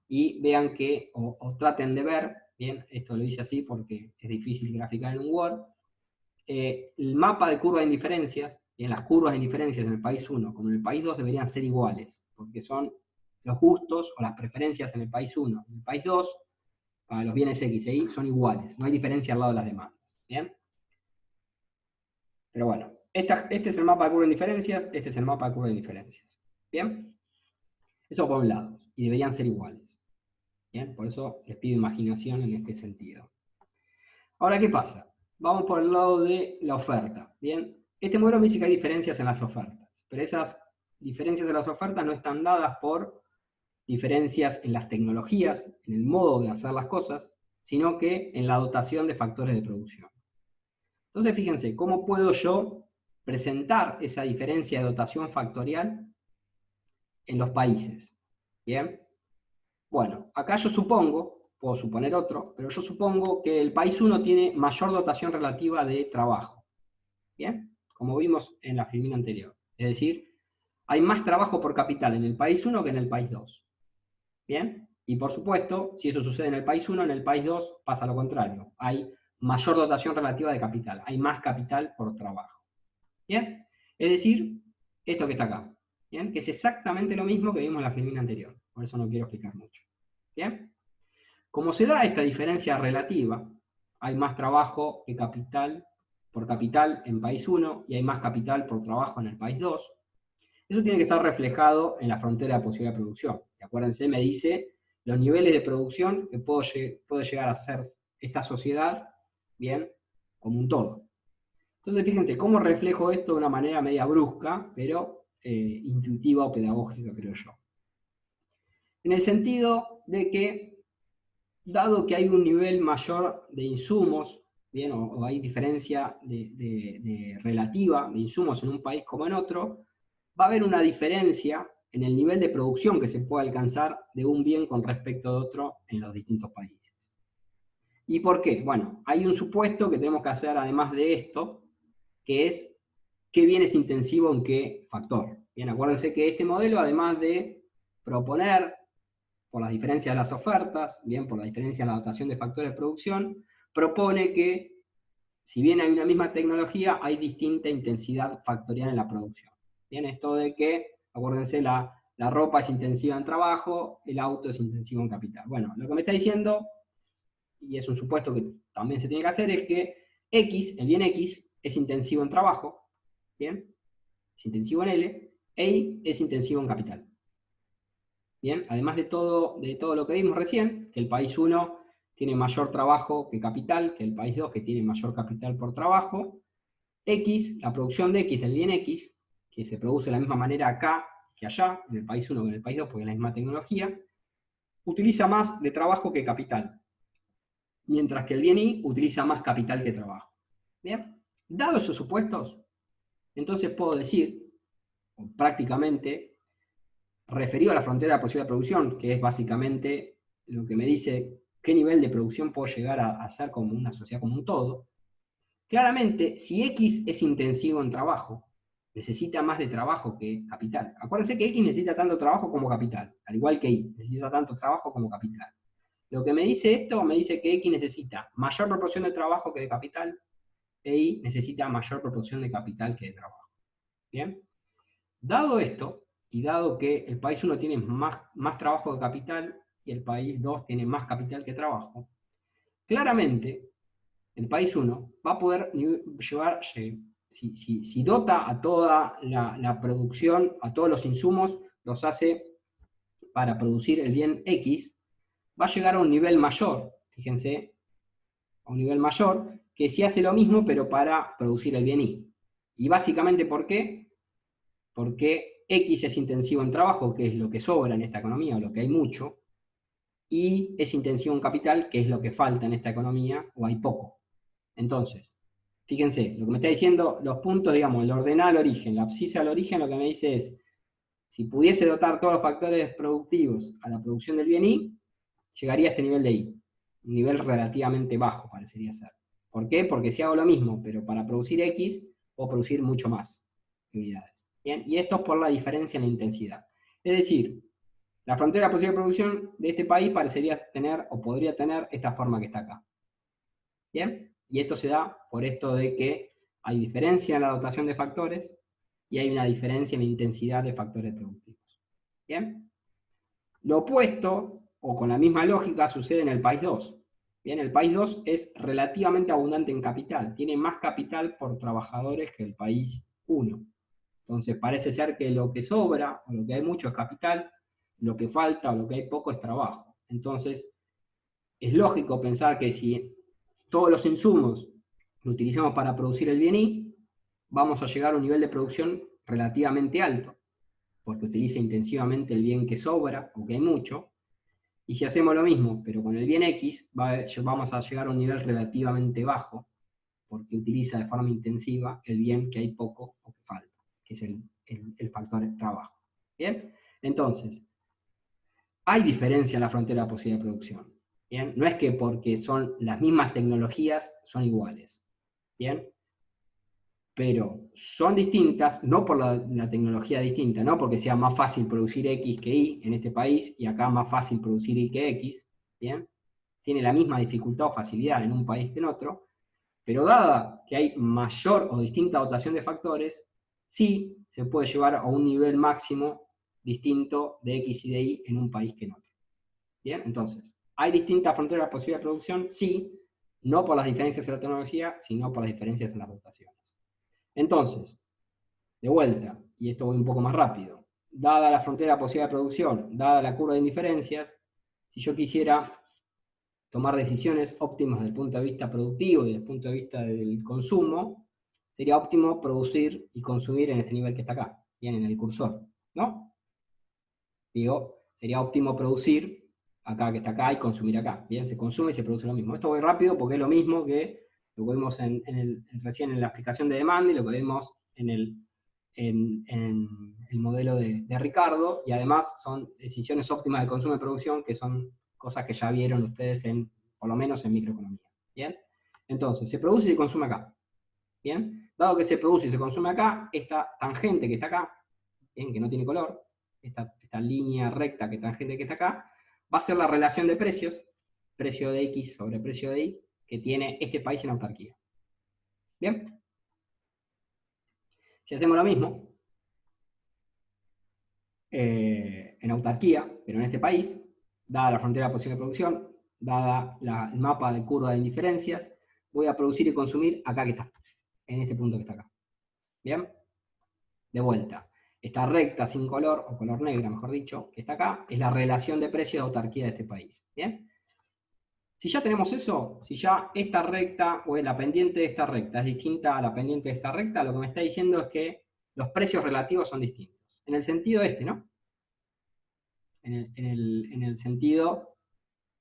y vean que, o traten de ver, bien, esto lo hice así porque es difícil graficar en un Word, el mapa de curvas de indiferencias, y en las curvas de indiferencias en el país 1 como en el país 2 deberían ser iguales, porque son los gustos o las preferencias en el país 1 y en el país 2, para los bienes X e Y, son iguales, no hay diferencia al lado de las demandas. ¿Bien? Pero bueno, este es el mapa de curva de indiferencias, este es el mapa de curva de indiferencias. ¿Bien? Eso por un lado, y deberían ser iguales. ¿Bien? Por eso les pido imaginación en este sentido. Ahora, ¿qué pasa? Vamos por el lado de la oferta. ¿Bien? Este modelo me dice que hay diferencias en las ofertas, pero esas diferencias en las ofertas no están dadas por diferencias en las tecnologías, en el modo de hacer las cosas, sino que en la dotación de factores de producción. Entonces, fíjense, ¿cómo puedo yo presentar esa diferencia de dotación factorial en los países? ¿Bien? Bueno, acá yo supongo, puedo suponer otro, pero yo supongo que el país 1 tiene mayor dotación relativa de trabajo. ¿Bien? Como vimos en la filmina anterior. Es decir, hay más trabajo por capital en el país 1 que en el país 2. ¿Bien? Y por supuesto, si eso sucede en el país 1, en el país 2 pasa lo contrario. Hay mayor dotación relativa de capital. Hay más capital por trabajo. ¿Bien? Es decir, esto que está acá. ¿Bien? Que es exactamente lo mismo que vimos en la filmina anterior. Por eso no quiero explicar mucho. ¿Bien? Como se da esta diferencia relativa, hay más trabajo que capital por capital en país 1 y hay más capital por trabajo en el país 2. Eso tiene que estar reflejado en la frontera de posibilidad de producción. Y acuérdense, me dice los niveles de producción que puede llegar a ser esta sociedad, bien, como un todo. Entonces, fíjense, cómo reflejo esto de una manera media brusca, pero intuitiva o pedagógica, creo yo. En el sentido de que, dado que hay un nivel mayor de insumos, bien, o hay diferencia relativa de insumos en un país como en otro, va a haber una diferencia en el nivel de producción que se puede alcanzar de un bien con respecto de otro en los distintos países. ¿Y por qué? Bueno, hay un supuesto que tenemos que hacer además de esto, que es qué bien es intensivo en qué factor. Bien, acuérdense que este modelo, además de proponer por las diferencias de las ofertas, bien, por la diferencia en la dotación de factores de producción, propone que, si bien hay una misma tecnología, hay distinta intensidad factorial en la producción. Bien, esto de que, acuérdense, la ropa es intensiva en trabajo, el auto es intensivo en capital. Bueno, lo que me está diciendo, y es un supuesto que también se tiene que hacer, es que X, el bien X, es intensivo en trabajo, ¿bien? Es intensivo en L, e I es intensivo en capital. Bien, además de todo lo que vimos recién, que el país 1 tiene mayor trabajo que capital, que el país 2 que tiene mayor capital por trabajo, X, la producción de X del bien X, que se produce de la misma manera acá que allá, en el país 1 que en el país 2, porque es la misma tecnología, utiliza más de trabajo que capital, mientras que el bien Y utiliza más capital que trabajo. Bien, dados esos supuestos, entonces puedo decir, prácticamente, referido a la frontera de posibilidad de producción, que es básicamente lo que me dice qué nivel de producción puedo llegar a hacer como una sociedad como un todo, claramente, si X es intensivo en trabajo, necesita más de trabajo que capital. Acuérdense que X necesita tanto trabajo como capital, al igual que Y, necesita tanto trabajo como capital. Lo que me dice esto, me dice que X necesita mayor proporción de trabajo que de capital, e Y necesita mayor proporción de capital que de trabajo. ¿Bien? Dado esto, y dado que el país 1 tiene más trabajo que capital, y el país 2 tiene más capital que trabajo, claramente el país 1 va a poder llevar, si dota a toda la producción, a todos los insumos, los hace para producir el bien X, va a llegar a un nivel mayor, fíjense, a un nivel mayor, que si hace lo mismo, pero para producir el bien Y. Y básicamente, ¿por qué? Porque X es intensivo en trabajo, que es lo que sobra en esta economía, o lo que hay mucho, y es intensivo en capital, que es lo que falta en esta economía, o hay poco. Entonces, fíjense, lo que me está diciendo, los puntos, digamos, el ordenal al origen, la abscisa al origen, lo que me dice es, si pudiese dotar todos los factores productivos a la producción del bien Y, llegaría a este nivel de Y. Un nivel relativamente bajo, parecería ser. ¿Por qué? Porque si hago lo mismo, pero para producir X, puedo producir mucho más unidades. ¿Bien? Y esto es por la diferencia en la intensidad. Es decir, la frontera posible de producción de este país parecería tener, o podría tener, esta forma que está acá. ¿Bien? Y esto se da por esto de que hay diferencia en la dotación de factores y hay una diferencia en la intensidad de factores productivos. ¿Bien? Lo opuesto, o con la misma lógica, sucede en el país 2. Bien, el país 2 es relativamente abundante en capital, tiene más capital por trabajadores que el país 1. Entonces parece ser que lo que sobra, o lo que hay mucho es capital, lo que falta o lo que hay poco es trabajo. Entonces, es lógico pensar que si todos los insumos lo utilizamos para producir el bien Y, vamos a llegar a un nivel de producción relativamente alto, porque utiliza intensivamente el bien que sobra, o que hay mucho, y si hacemos lo mismo, pero con el bien X, vamos a llegar a un nivel relativamente bajo, porque utiliza de forma intensiva el bien que hay poco o que falta, que es el factor trabajo. ¿Bien? Entonces, hay diferencia en la frontera de posibilidad de producción. ¿Bien? No es que porque son las mismas tecnologías son iguales. ¿Bien? Pero son distintas, no por la tecnología distinta, no porque sea más fácil producir X que Y en este país, y acá más fácil producir Y que X, ¿bien? Tiene la misma dificultad o facilidad en un país que en otro, pero dada que hay mayor o distinta dotación de factores, sí se puede llevar a un nivel máximo distinto de X y de Y en un país que en otro. ¿Bien? Entonces, ¿hay distintas fronteras posibles de producción? Sí, no por las diferencias en la tecnología, sino por las diferencias en las dotaciones. Entonces, de vuelta, y esto voy un poco más rápido, dada la frontera posible de producción, dada la curva de indiferencias, si yo quisiera tomar decisiones óptimas desde el punto de vista productivo y desde el punto de vista del consumo, sería óptimo producir y consumir en este nivel que está acá, bien, en el cursor, ¿no? Digo, sería óptimo producir acá que está acá y consumir acá, bien, se consume y se produce lo mismo. Esto voy rápido porque es lo mismo que lo que vimos recién en la explicación de demanda y lo que vimos en el modelo de Ricardo, y además son decisiones óptimas de consumo y producción, que son cosas que ya vieron ustedes por lo menos en microeconomía. ¿Bien? Entonces, se produce y se consume acá. ¿Bien? Dado que se produce y se consume acá, esta tangente que está acá, ¿bien? Que no tiene color, esta línea recta que tangente que está acá, va a ser la relación de precios, precio de X sobre precio de Y, que tiene este país en autarquía. ¿Bien? Si hacemos lo mismo, en autarquía, pero en este país, dada la frontera de posible de producción, dada el mapa de curva de indiferencias, voy a producir y consumir acá que está, en este punto que está acá. ¿Bien? De vuelta, esta recta sin color, o color negra mejor dicho, que está acá, es la relación de precio de autarquía de este país. ¿Bien? Si ya tenemos eso, si ya esta recta, o la pendiente de esta recta es distinta a la pendiente de esta recta, lo que me está diciendo es que los precios relativos son distintos. En el sentido este, ¿no? En el sentido,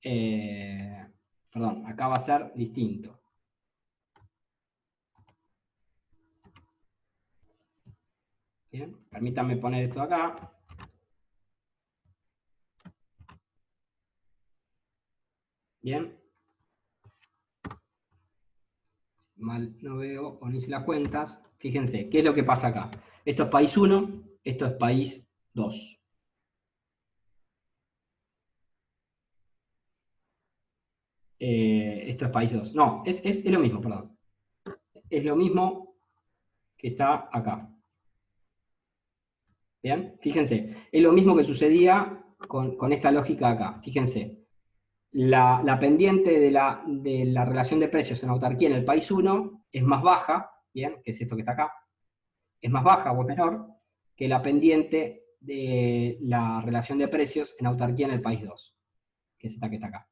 perdón, acá va a ser distinto. Bien, permítanme poner esto acá. Bien. Mal no veo o no hice las cuentas. Fíjense, ¿qué es lo que pasa acá? Esto es país 1, esto es país 2. Esto es país 2. No, es lo mismo, perdón. Es lo mismo que está acá. ¿Bien? Fíjense, es lo mismo que sucedía con esta lógica acá. Fíjense, la pendiente de la relación de precios en autarquía en el país 1 es más baja, ¿bien? Que es esto que está acá. Es más baja o es menor que la pendiente de la relación de precios en autarquía en el país 2, que es esta que está acá.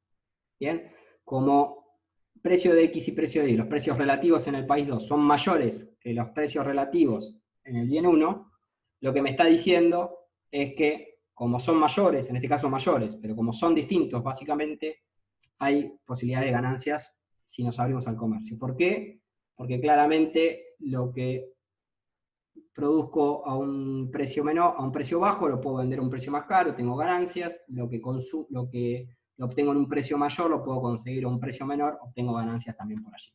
¿Bien? Como precio de X y precio de Y, los precios relativos en el país 2 son mayores que los precios relativos en el bien 1, lo que me está diciendo es que como son mayores, en este caso mayores, pero como son distintos básicamente, hay posibilidad de ganancias si nos abrimos al comercio. ¿Por qué? Porque claramente lo que produzco a un precio menor, a un precio bajo, lo puedo vender a un precio más caro, tengo ganancias, lo que lo obtengo en un precio mayor, lo puedo conseguir a un precio menor, obtengo ganancias también por allí.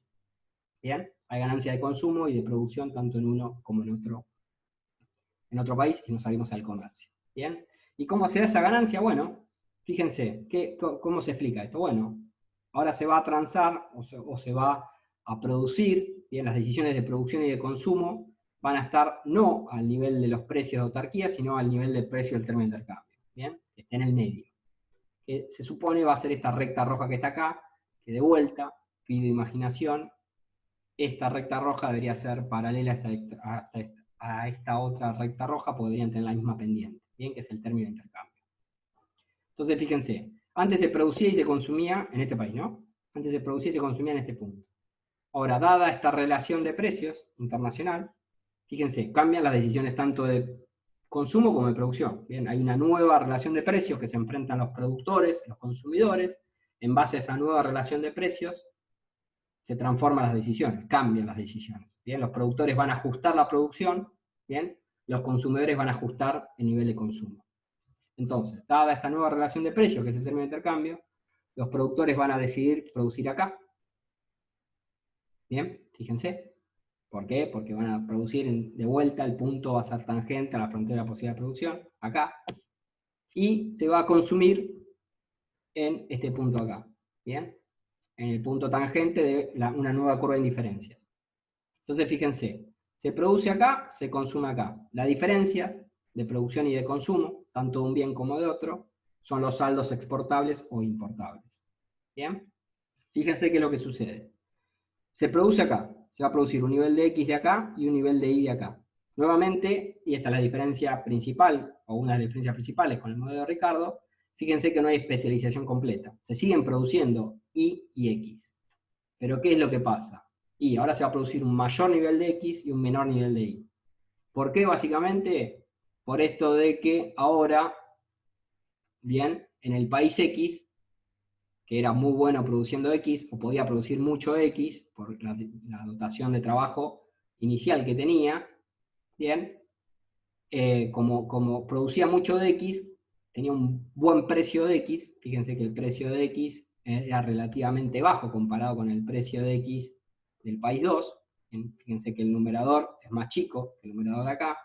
¿Bien? Hay ganancias de consumo y de producción tanto en uno como en otro país, y nos salimos al comercio. ¿Bien? ¿Y cómo se da esa ganancia? Bueno, fíjense, ¿cómo se explica esto? Bueno, ahora se va a transar o se va a producir, ¿bien? Las decisiones de producción y de consumo van a estar no al nivel de los precios de autarquía, sino al nivel del precio del término de intercambio, ¿bien? Que está en el medio. Que se supone va a ser esta recta roja que está acá, que de vuelta, pido imaginación, esta recta roja debería ser paralela a esta otra recta roja, podrían tener la misma pendiente, ¿bien? Que es el término de intercambio. Entonces, fíjense, antes se producía y se consumía en este país, ¿no? Antes se producía y se consumía en este punto. Ahora, dada esta relación de precios internacional, fíjense, cambian las decisiones tanto de consumo como de producción. Bien, hay una nueva relación de precios que se enfrentan los productores, los consumidores. En base a esa nueva relación de precios, se transforman las decisiones, cambian las decisiones. Bien, los productores van a ajustar la producción, bien, los consumidores van a ajustar el nivel de consumo. Entonces, dada esta nueva relación de precios, que es el término de intercambio, los productores van a decidir producir acá. Bien, fíjense. ¿Por qué? Porque van a producir de vuelta, el punto va a ser tangente a la frontera de la posibilidad de producción, acá, y se va a consumir en este punto acá, ¿bien? En el punto tangente de una nueva curva de indiferencias. Entonces, fíjense, se produce acá, se consume acá. La diferencia de producción y de consumo, tanto de un bien como de otro, son los saldos exportables o importables. ¿Bien? Fíjense qué es lo que sucede. Se produce acá, se va a producir un nivel de X de acá y un nivel de Y de acá. Nuevamente, y esta es la diferencia principal, o una de las diferencias principales con el modelo de Ricardo, fíjense que no hay especialización completa. Se siguen produciendo Y y X. Pero ¿qué es lo que pasa? Y ahora se va a producir un mayor nivel de X y un menor nivel de Y. ¿Por qué? Básicamente, por esto de que ahora, bien, en el país X, que era muy bueno produciendo X, o podía producir mucho X, por la dotación de trabajo inicial que tenía, bien, como producía mucho de X, tenía un buen precio de X, fíjense que el precio de X era relativamente bajo comparado con el precio de X del país 2, fíjense que el numerador es más chico que el numerador acá,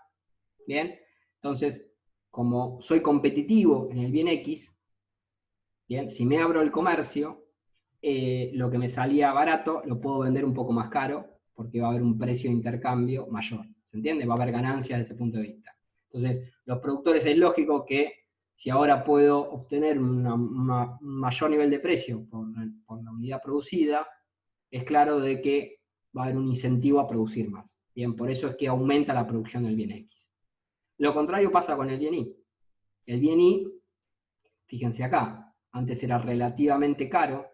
bien, entonces, como soy competitivo en el bien X, bien, si me abro el comercio, lo que me salía barato lo puedo vender un poco más caro, porque va a haber un precio de intercambio mayor, ¿se entiende? Va a haber ganancias desde ese punto de vista. Entonces, los productores es lógico que si ahora puedo obtener un mayor nivel de precio por la unidad producida, es claro de que va a haber un incentivo a producir más. Bien, por eso es que aumenta la producción del bien X. Lo contrario pasa con el bien I. El bien I, fíjense acá, antes era relativamente caro,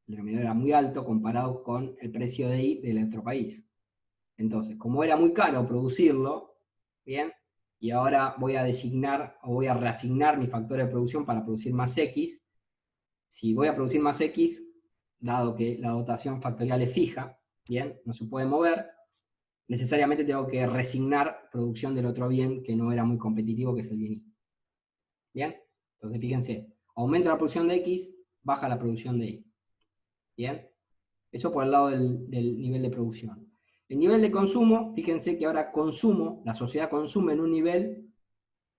el denominador era muy alto comparado con el precio de I del otro país. Entonces, como era muy caro producirlo, ¿bien? Y ahora voy a designar, o voy a reasignar mi factor de producción para producir más X. Si voy a producir más X, dado que la dotación factorial es fija, ¿bien? No se puede mover, necesariamente tengo que resignar producción del otro bien que no era muy competitivo, que es el bien I. ¿Bien? Entonces, fíjense, aumenta la producción de X, baja la producción de Y. ¿Bien? Eso por el lado del nivel de producción. El nivel de consumo, fíjense que ahora consumo, la sociedad consume en un nivel,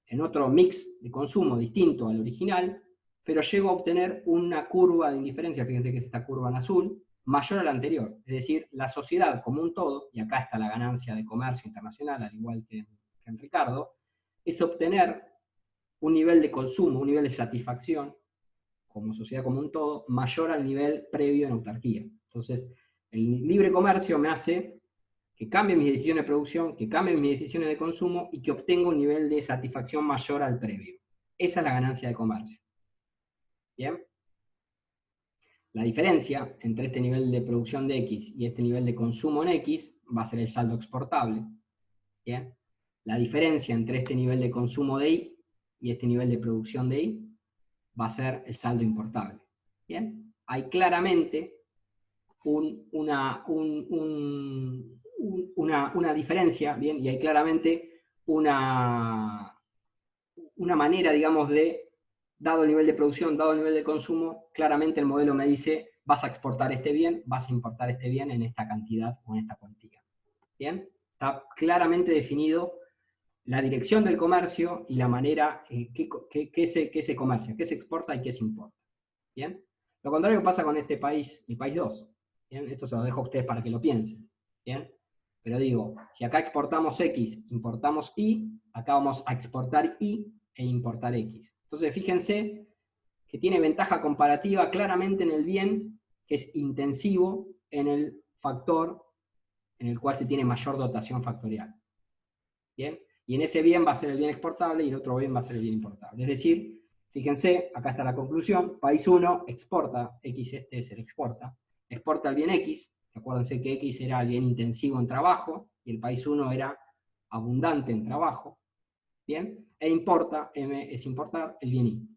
en otro mix de consumo distinto al original, pero llego a obtener una curva de indiferencia, fíjense que es esta curva en azul, mayor a la anterior. Es decir, la sociedad como un todo, y acá está la ganancia de comercio internacional, al igual que en Ricardo, es obtener un nivel de consumo, un nivel de satisfacción, como sociedad como un todo, mayor al nivel previo en autarquía. Entonces, el libre comercio me hace que cambie mis decisiones de producción, que cambie mis decisiones de consumo y que obtenga un nivel de satisfacción mayor al previo. Esa es la ganancia de comercio. ¿Bien? La diferencia entre este nivel de producción de X y este nivel de consumo en X va a ser el saldo exportable. ¿Bien? La diferencia entre este nivel de consumo de Y y este nivel de producción de Y va a ser el saldo importable. ¿Bien? Hay claramente una diferencia, ¿bien? Y hay claramente una manera, digamos, de, dado el nivel de producción, dado el nivel de consumo, claramente el modelo me dice, vas a exportar este bien, vas a importar este bien en esta cantidad o en esta cuantía. ¿Bien? Está claramente definido la dirección del comercio y la manera que se comercia, qué se exporta y qué se importa. ¿Bien? Lo contrario pasa con este país, el país 2. ¿Bien? Esto se lo dejo a ustedes para que lo piensen. ¿Bien? Pero digo, si acá exportamos X, importamos Y, acá vamos a exportar Y e importar X. Entonces fíjense que tiene ventaja comparativa claramente en el bien que es intensivo en el factor en el cual se tiene mayor dotación factorial. ¿Bien? Y en ese bien va a ser el bien exportable y en otro bien va a ser el bien importable. Es decir, fíjense, acá está la conclusión, país 1 exporta, X este es el exporta el bien X, acuérdense que X era el bien intensivo en trabajo, y el país 1 era abundante en trabajo, ¿bien? E importa, M es importar, el bien Y.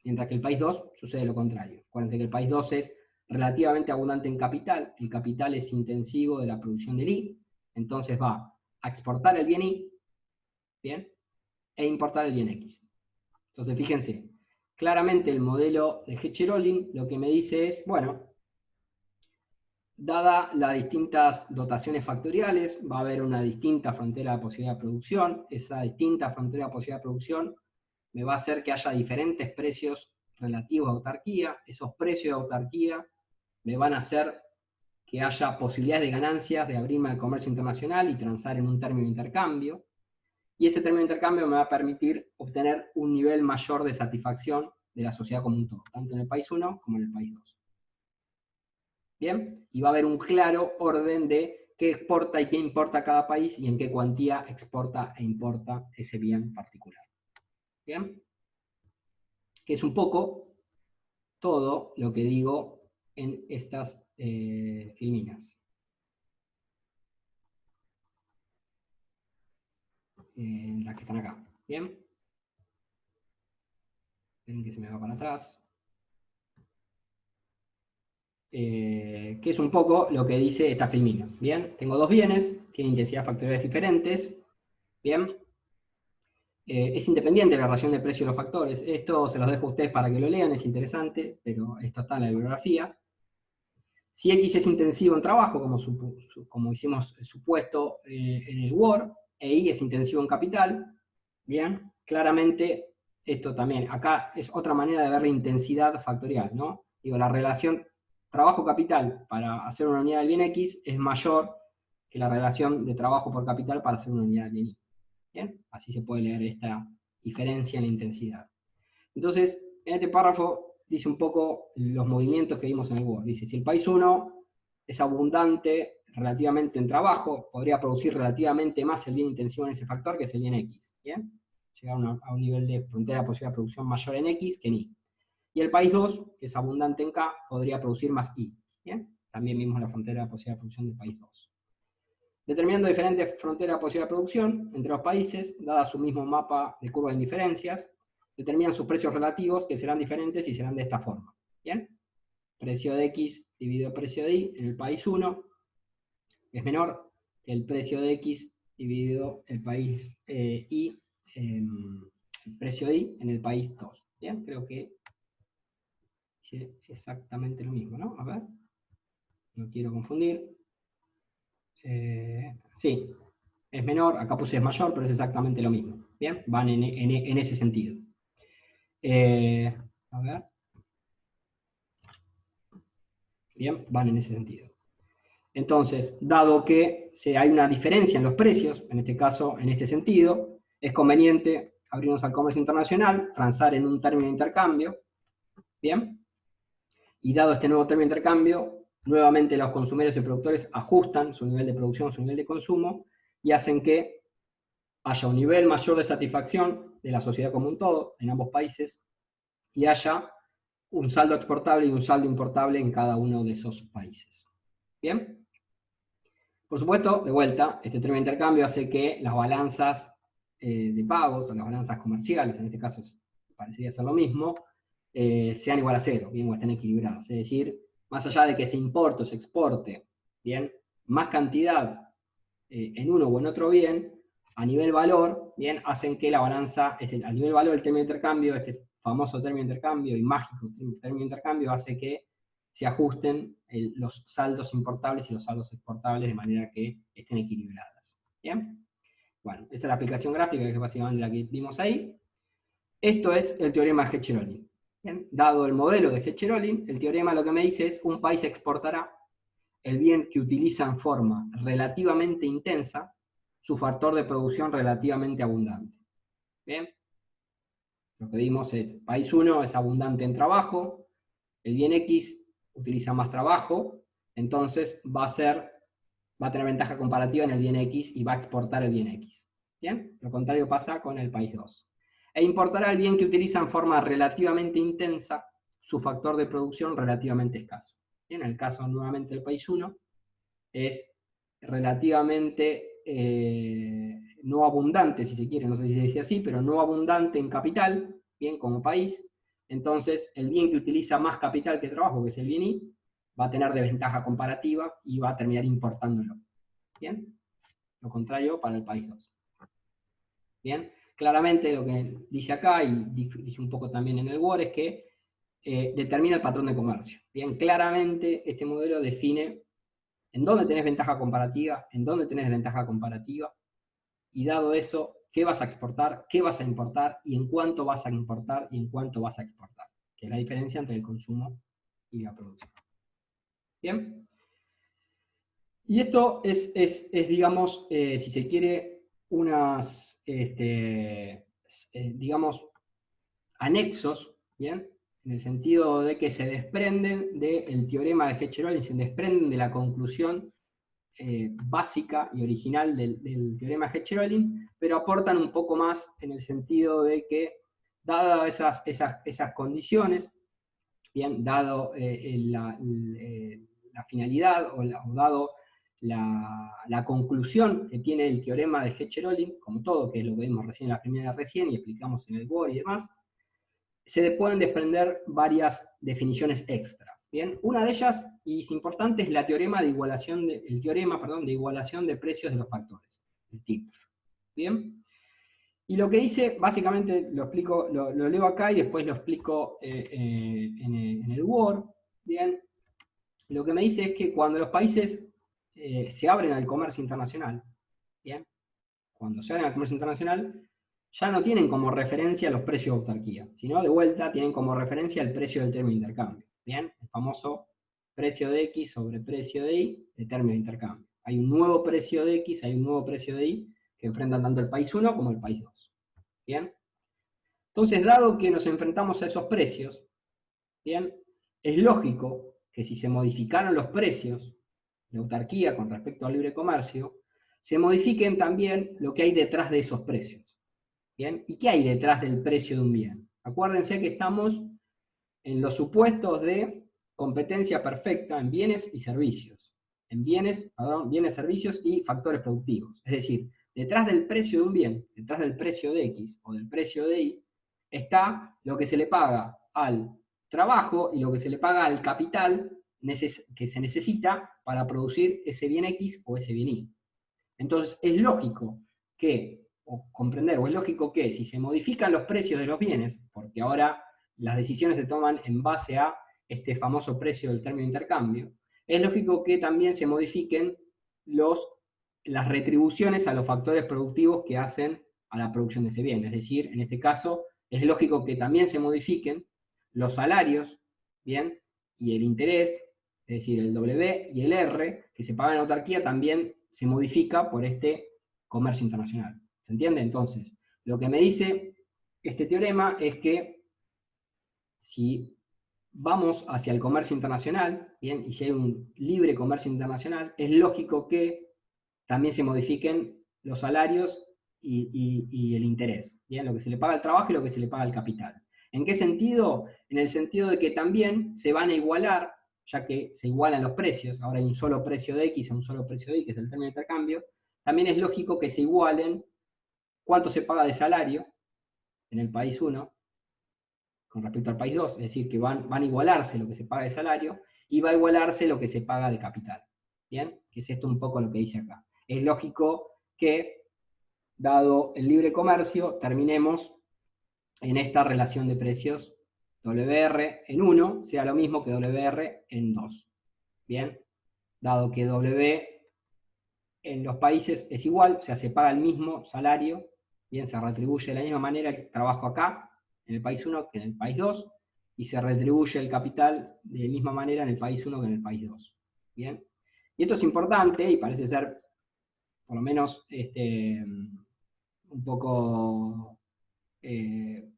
Mientras que el país 2 sucede lo contrario. Acuérdense que el país 2 es relativamente abundante en capital, el capital es intensivo de la producción del Y, entonces va a exportar el bien Y, ¿bien? E importar el bien X. Entonces, fíjense, claramente el modelo de Hecher-Ohlin lo que me dice es, bueno, dada las distintas dotaciones factoriales, va a haber una distinta frontera de posibilidad de producción, esa distinta frontera de posibilidad de producción me va a hacer que haya diferentes precios relativos a autarquía, esos precios de autarquía me van a hacer que haya posibilidades de ganancias de abrirme al comercio internacional y transar en un término de intercambio, y ese término de intercambio me va a permitir obtener un nivel mayor de satisfacción de la sociedad como un todo, tanto en el país 1 como en el país 2. ¿Bien? Y va a haber un claro orden de qué exporta y qué importa cada país y en qué cuantía exporta e importa ese bien particular. ¿Bien? Que es un poco todo lo que digo en estas filminas. Las que están acá. ¿Bien? Ven que se me va para atrás. Que es un poco lo que dice estas filminas. Bien, tengo dos bienes, tienen intensidades factoriales diferentes. Bien, es independiente la relación de precio de los factores. Esto se los dejo a ustedes para que lo lean, es interesante, pero esto está en la bibliografía. Si X es intensivo en trabajo, como hicimos el supuesto en el Word, e Y es intensivo en capital, bien, claramente esto también, acá es otra manera de ver la intensidad factorial, ¿no? Digo, la relación trabajo-capital para hacer una unidad del bien X es mayor que la relación de trabajo por capital para hacer una unidad del bien Y. ¿Bien? Así se puede leer esta diferencia en la intensidad. Entonces, en este párrafo dice un poco los movimientos que vimos en el Word. Dice, si el país 1 es abundante relativamente en trabajo, podría producir relativamente más el bien intensivo en ese factor, que es el bien X, ¿bien? Llegar a un nivel de frontera de posibilidad de producción mayor en X que en Y. Y el país 2, que es abundante en K, podría producir más Y, ¿bien? También vimos la frontera de posibilidad de producción del país 2. Determinando diferentes fronteras de posibilidad de producción entre los países, dada su mismo mapa de curva de indiferencias, determinan sus precios relativos, que serán diferentes y serán de esta forma, ¿bien? Precio de X dividido precio de Y en el país 1 es menor que el precio de X dividido el país Y, el precio de Y en el país 2. Bien, creo que es exactamente lo mismo, ¿no? A ver, no quiero confundir. Sí, es menor, acá puse es mayor, pero es exactamente lo mismo. Bien, van en ese sentido. A ver. Bien, van en ese sentido. Entonces, dado que hay una diferencia en los precios, en este caso, en este sentido, es conveniente abrirnos al comercio internacional, transar en un término de intercambio, ¿bien? Y dado este nuevo término de intercambio, nuevamente los consumidores y productores ajustan su nivel de producción, su nivel de consumo, y hacen que haya un nivel mayor de satisfacción de la sociedad como un todo, en ambos países, y haya un saldo exportable y un saldo importable en cada uno de esos países. ¿Bien? Por supuesto, de vuelta, este término de intercambio hace que las balanzas de pagos, o las balanzas comerciales, en este caso parecería ser lo mismo, sean igual a cero, bien, o estén equilibradas. Es decir, más allá de que se importe o se exporte, bien, más cantidad en uno o en otro bien, a nivel valor, bien, hacen que la balanza, a nivel valor del término de intercambio, este famoso término de intercambio y mágico término de intercambio, hace que se ajusten los saldos importables y los saldos exportables de manera que estén equilibradas. ¿Bien? Bueno, esa es la aplicación gráfica, que es básicamente la que vimos ahí. Esto es el teorema de Hecher-Ohlin. Dado el modelo de Hecher-Ohlin, el teorema lo que me dice es un país exportará el bien que utiliza en forma relativamente intensa su factor de producción relativamente abundante. ¿Bien? Lo que vimos es, país 1 es abundante en trabajo, el bien X utiliza más trabajo, entonces va a tener ventaja comparativa en el bien X y va a exportar el bien X. ¿Bien? Lo contrario pasa con el país 2. E importará el bien que utiliza en forma relativamente intensa su factor de producción relativamente escaso. ¿Bien? En el caso nuevamente del país 1, es relativamente no abundante, si se quiere, no sé si se dice así, pero no abundante en capital, bien, como país. Entonces, el bien que utiliza más capital que trabajo, que es el bien Y, va a tener desventaja comparativa y va a terminar importándolo. Bien, lo contrario para el país 2. Bien, claramente lo que dice acá, y dije un poco también en el Word, es que determina el patrón de comercio. Bien, claramente este modelo define en dónde tenés ventaja comparativa, en dónde tenés desventaja comparativa, y dado eso, qué vas a exportar, qué vas a importar, y en cuánto vas a importar, y en cuánto vas a exportar, que es la diferencia entre el consumo y la producción. ¿Bien? Y esto es digamos, si se quiere, unas, digamos, anexos, ¿bien? En el sentido de que se desprenden del teorema de Hecher-Ohlin, se desprenden de la conclusión básica y original del teorema de Hecher-Ohlin, pero aportan un poco más en el sentido de que, dadas esas condiciones, bien, dado la finalidad, o dado la conclusión que tiene el teorema de Hecher-Ohlin, como todo, que es lo que vimos recién en la primera recién, y explicamos en el Word y demás, se pueden desprender varias definiciones extra. ¿Bien? Una de ellas, y es importante, es el teorema de igualación de precios de los factores, el TIF. ¿Bien? Y lo que dice, básicamente lo explico, lo leo acá y después lo explico en el Word. ¿Bien? Lo que me dice es que cuando los países se abren al comercio internacional, ¿bien? Cuando se abren al comercio internacional, ya no tienen como referencia los precios de autarquía, sino de vuelta tienen como referencia el precio del término de intercambio. ¿Bien? El famoso precio de X sobre precio de Y de término de intercambio. Hay un nuevo precio de X, hay un nuevo precio de Y que enfrentan tanto el país 1 como el país 2. ¿Bien? Entonces, dado que nos enfrentamos a esos precios, ¿bien? Es lógico que si se modificaron los precios de autarquía con respecto al libre comercio, se modifiquen también lo que hay detrás de esos precios. ¿Bien? ¿Y qué hay detrás del precio de un bien? Acuérdense que estamos en los supuestos de competencia perfecta en bienes y servicios. En bienes, servicios y factores productivos. Es decir, detrás del precio de un bien, detrás del precio de X o del precio de Y, está lo que se le paga al trabajo y lo que se le paga al capital que se necesita para producir ese bien X o ese bien Y. Entonces, es lógico que, o es lógico que si se modifican los precios de los bienes, porque ahora las decisiones se toman en base a este famoso precio del término de intercambio, es lógico que también se modifiquen las retribuciones a los factores productivos que hacen a la producción de ese bien. Es decir, en este caso, es lógico que también se modifiquen los salarios, ¿bien? Y el interés, es decir, el W y el R, que se pagan en autarquía, también se modifica por este comercio internacional. ¿Se entiende? Entonces, lo que me dice este teorema es que si vamos hacia el comercio internacional, ¿bien? Y si hay un libre comercio internacional, es lógico que también se modifiquen los salarios y el interés, ¿bien? Lo que se le paga al trabajo y lo que se le paga al capital. ¿En qué sentido? En el sentido de que también se van a igualar, ya que se igualan los precios, ahora hay un solo precio de X a un solo precio de Y, que es el término de intercambio, también es lógico que se igualen cuánto se paga de salario en el país 1 con respecto al país 2, es decir, que van a igualarse lo que se paga de salario y va a igualarse lo que se paga de capital. ¿Bien? Que es esto un poco lo que dice acá. Es lógico que, dado el libre comercio, terminemos en esta relación de precios WR en 1 sea lo mismo que WR en 2. ¿Bien? Dado que W en los países es igual, o sea, se paga el mismo salario, bien, se retribuye de la misma manera el trabajo acá, en el país 1 que en el país 2, y se retribuye el capital de la misma manera en el país 1 que en el país 2. ¿Bien? Y esto es importante, y parece ser, por lo menos, un poco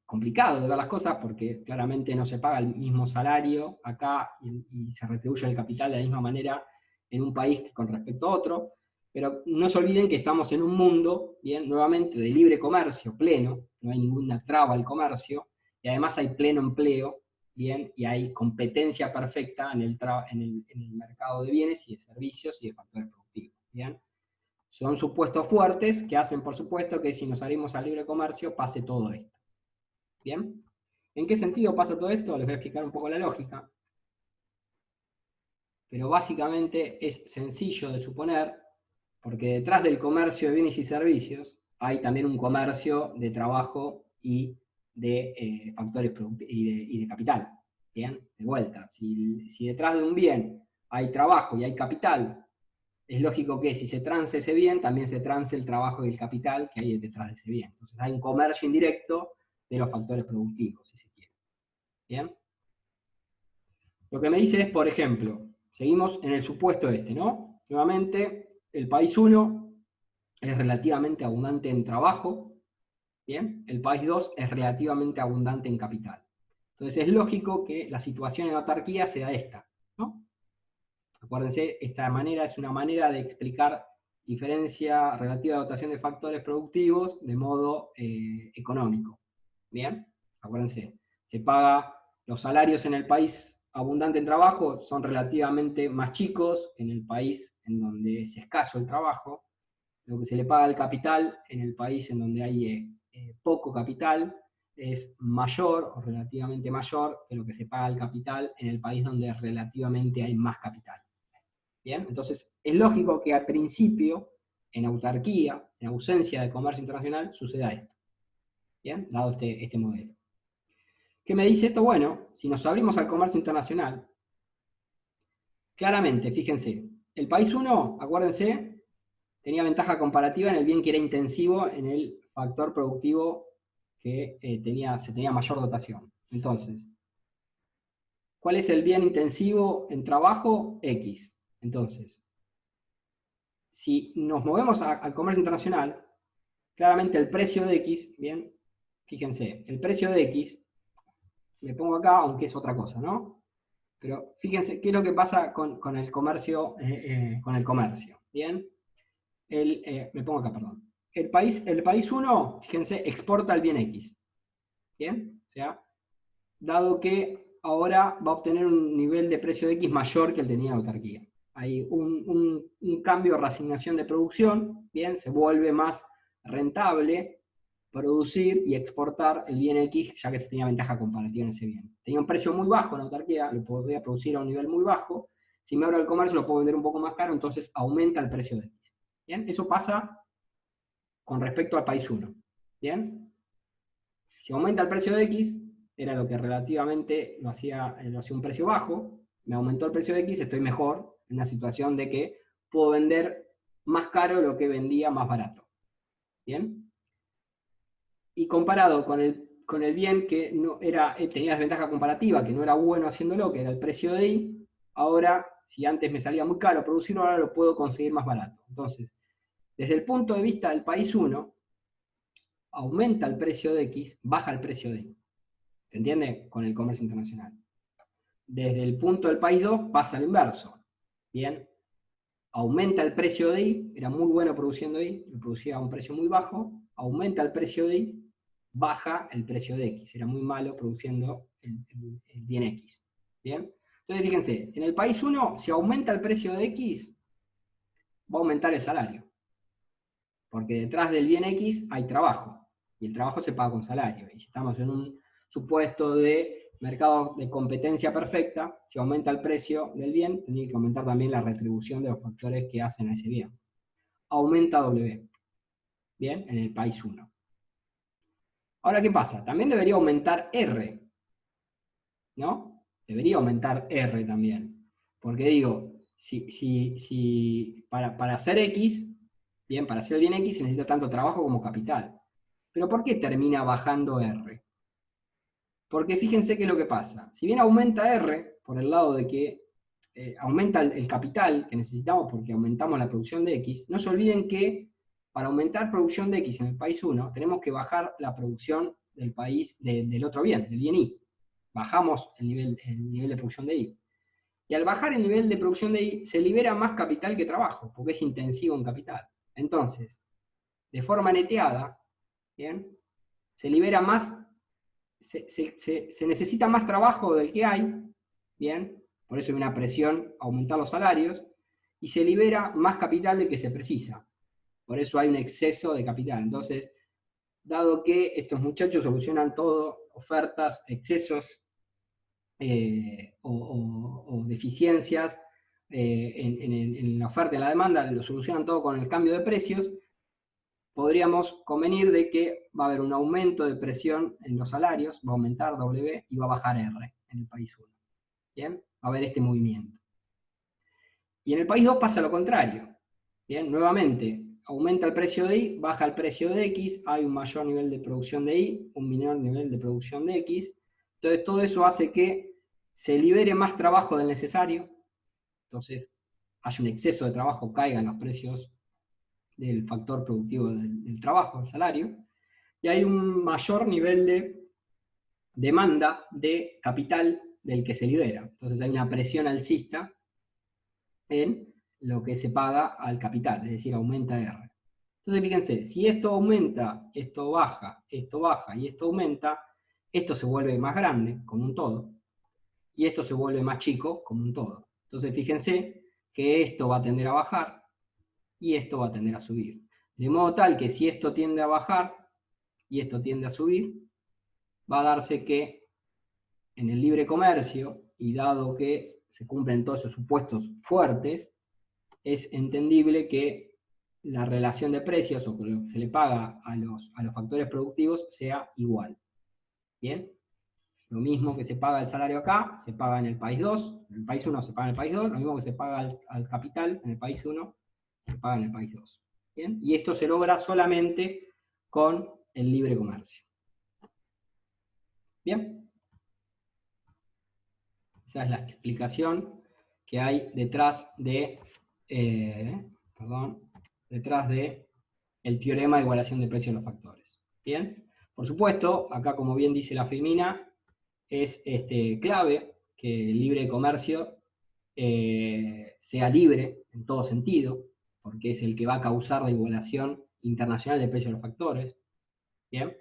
complicado de ver las cosas, porque claramente no se paga el mismo salario acá y se retribuye el capital de la misma manera en un país que con respecto a otro, pero no se olviden que estamos en un mundo, bien, nuevamente, de libre comercio pleno, no hay ninguna traba al comercio, y además hay pleno empleo, bien, y hay competencia perfecta en el mercado de bienes y de servicios y de factores productivos, bien. Son supuestos fuertes que hacen, por supuesto, que si nos salimos al libre comercio pase todo esto. ¿Bien? ¿En qué sentido pasa todo esto? Les voy a explicar un poco la lógica. Pero básicamente es sencillo de suponer, porque detrás del comercio de bienes y servicios hay también un comercio de trabajo y de factores y de capital. ¿Bien? De vuelta, si detrás de un bien hay trabajo y hay capital, es lógico que si se transe ese bien, también se transe el trabajo y el capital que hay detrás de ese bien. Entonces hay un comercio indirecto de los factores productivos, si se quiere. ¿Bien? Lo que me dice es, por ejemplo, seguimos en el supuesto este, ¿no? Nuevamente, el país 1 es relativamente abundante en trabajo, ¿bien? El país 2 es relativamente abundante en capital. Entonces es lógico que la situación en autarquía sea esta, ¿no? Acuérdense, esta manera es una manera de explicar diferencia relativa de dotación de factores productivos de modo económico. ¿Bien? Acuérdense, se paga los salarios en el país abundante en trabajo, son relativamente más chicos que en el país en donde es escaso el trabajo. Lo que se le paga al capital en el país en donde hay poco capital es mayor o relativamente mayor que lo que se paga al capital en el país donde relativamente hay más capital. ¿Bien? Entonces, es lógico que al principio, en autarquía, en ausencia de comercio internacional, suceda esto. ¿Bien? Dado este modelo. ¿Qué me dice esto? Bueno, si nos abrimos al comercio internacional, claramente, fíjense, el país 1, acuérdense, tenía ventaja comparativa en el bien que era intensivo en el factor productivo que se tenía mayor dotación. Entonces, ¿cuál es el bien intensivo en trabajo? X. Entonces, si nos movemos al comercio internacional, claramente el precio de X, bien, fíjense, el precio de X, le pongo acá, aunque es otra cosa, ¿no? Pero fíjense qué es lo que pasa con el comercio, ¿bien? Me pongo acá, perdón. El país 1, fíjense, exporta el bien X, ¿bien? O sea, dado que ahora va a obtener un nivel de precio de X mayor que el tenía la autarquía. Hay un cambio de reasignación de producción, ¿bien? Se vuelve más rentable producir y exportar el bien X, ya que tenía ventaja comparativa en ese bien. Tenía un precio muy bajo en la autarquía, lo podía producir a un nivel muy bajo. Si me abro el comercio, lo puedo vender un poco más caro, entonces aumenta el precio de X. ¿Bien? Eso pasa con respecto al país 1. ¿Bien? Si aumenta el precio de X, era lo que relativamente lo hacía un precio bajo, me aumentó el precio de X, estoy mejor en una situación de que puedo vender más caro lo que vendía más barato. ¿Bien? Y comparado con el bien que no era, tenía desventaja comparativa, que no era bueno haciéndolo, que era el precio de I, ahora, si antes me salía muy caro producirlo, ahora lo puedo conseguir más barato. Entonces, desde el punto de vista del país 1, aumenta el precio de X, baja el precio de Y. ¿Se entiende? Con el comercio internacional. Desde el punto del país 2 pasa al inverso. Bien, aumenta el precio de Y, era muy bueno produciendo Y, lo producía a un precio muy bajo, aumenta el precio de Y, baja el precio de X, era muy malo produciendo el bien X. Bien, entonces fíjense, en el país 1, si aumenta el precio de X, va a aumentar el salario. Porque detrás del bien X hay trabajo, y el trabajo se paga con salario. Y si estamos en un supuesto de mercado de competencia perfecta, si aumenta el precio del bien, tiene que aumentar también la retribución de los factores que hacen a ese bien. Aumenta W, ¿bien? En el país 1. Ahora, ¿qué pasa? También debería aumentar R, ¿no? Debería aumentar R también. Porque digo, para hacer X, bien, para hacer el bien X se necesita tanto trabajo como capital. ¿Pero por qué termina bajando R? Porque fíjense qué es lo que pasa. Si bien aumenta R, por el lado de que aumenta el capital que necesitamos porque aumentamos la producción de X, no se olviden que para aumentar producción de X en el país 1, tenemos que bajar la producción del país, del otro bien, del bien Y. Bajamos el nivel de producción de Y. Y al bajar el nivel de producción de Y, se libera más capital que trabajo, porque es intensivo en capital. Entonces, de forma neteada, ¿bien? Se libera más, se necesita más trabajo del que hay, ¿bien? Por eso hay una presión a aumentar los salarios, y se libera más capital del que se precisa. Por eso hay un exceso de capital. Entonces, dado que estos muchachos solucionan todo, ofertas, excesos o deficiencias en la oferta y en la demanda, lo solucionan todo con el cambio de precios, podríamos convenir de que va a haber un aumento de presión en los salarios, va a aumentar W y va a bajar R en el país 1. ¿Bien? Va a haber este movimiento. Y en el país 2 pasa lo contrario. ¿Bien? Nuevamente, aumenta el precio de Y, baja el precio de X, hay un mayor nivel de producción de Y, un menor nivel de producción de X. Entonces todo eso hace que se libere más trabajo del necesario, entonces hay un exceso de trabajo, caigan los precios del factor productivo del trabajo, el salario, y hay un mayor nivel de demanda de capital del que se libera. Entonces hay una presión alcista en lo que se paga al capital, es decir, aumenta R. Entonces fíjense, si esto aumenta, esto baja y esto aumenta, esto se vuelve más grande como un todo, y esto se vuelve más chico como un todo. Entonces fíjense que esto va a tender a bajar y esto va a tender a subir. De modo tal que si esto tiende a bajar y esto tiende a subir, va a darse que en el libre comercio, y dado que se cumplen todos esos supuestos fuertes, es entendible que la relación de precios o lo que se le paga a los factores productivos sea igual. ¿Bien? Lo mismo que se paga el salario acá, se paga en el país 2, en el país 1 se paga en el país 2, lo mismo que se paga al capital en el país 1, se paga en el país 2. ¿Bien? Y esto se logra solamente con el libre comercio. ¿Bien? Esa es la explicación que hay detrás de, detrás de el teorema de igualación de precios de los factores. ¿Bien? Por supuesto, acá como bien dice la Femina, es clave que el libre comercio sea libre en todo sentido, porque es el que va a causar la igualación internacional de precios de los factores, ¿bien?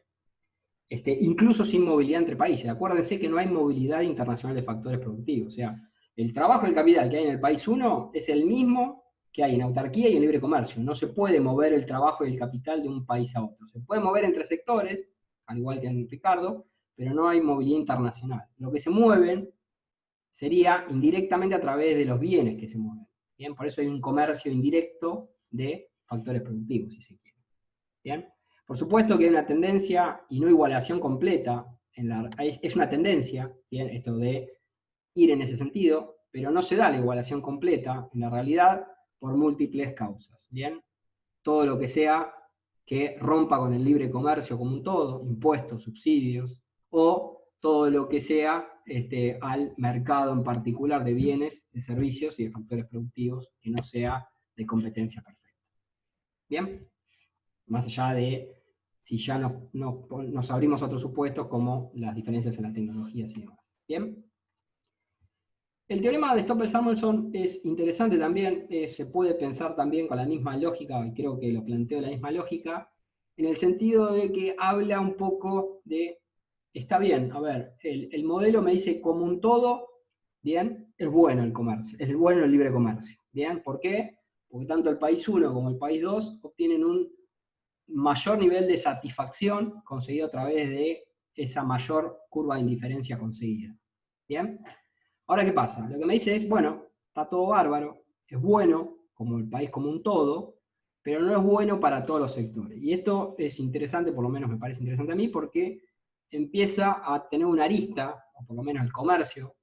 Incluso sin movilidad entre países. Acuérdense que no hay movilidad internacional de factores productivos, o sea, el trabajo del capital que hay en el país 1 es el mismo que hay en autarquía y en libre comercio. No se puede mover el trabajo y el capital de un país a otro. Se puede mover entre sectores, al igual que en Ricardo, pero no hay movilidad internacional. Lo que se mueven sería indirectamente a través de los bienes que se mueven. ¿Bien? Por eso hay un comercio indirecto de factores productivos, si se quiere. ¿Bien? Por supuesto que hay una tendencia y no igualación completa, es una tendencia, ¿bien? Esto de ir en ese sentido, pero no se da la igualación completa en la realidad por múltiples causas. ¿Bien? Todo lo que sea que rompa con el libre comercio como un todo, impuestos, subsidios, o todo lo que sea al mercado en particular de bienes, de servicios y de factores productivos, que no sea de competencia perfecta. ¿Bien? Más allá de si ya nos abrimos a otros supuestos como las diferencias en las tecnologías y demás. ¿Bien? El teorema de Stoffel-Samuelson es interesante también, se puede pensar también con la misma lógica, y creo que lo planteo de la misma lógica, en el sentido de que habla un poco de, está bien, a ver, el modelo me dice como un todo, bien, es bueno el comercio, es bueno el libre comercio, bien, ¿por qué? Porque tanto el país 1 como el país 2 obtienen un mayor nivel de satisfacción conseguido a través de esa mayor curva de indiferencia conseguida, bien. Ahora, ¿qué pasa? Lo que me dice es, bueno, está todo bárbaro, es bueno, como el país como un todo, pero no es bueno para todos los sectores. Y esto es interesante, por lo menos me parece interesante a mí, porque empieza a tener una arista, o por lo menos el comercio,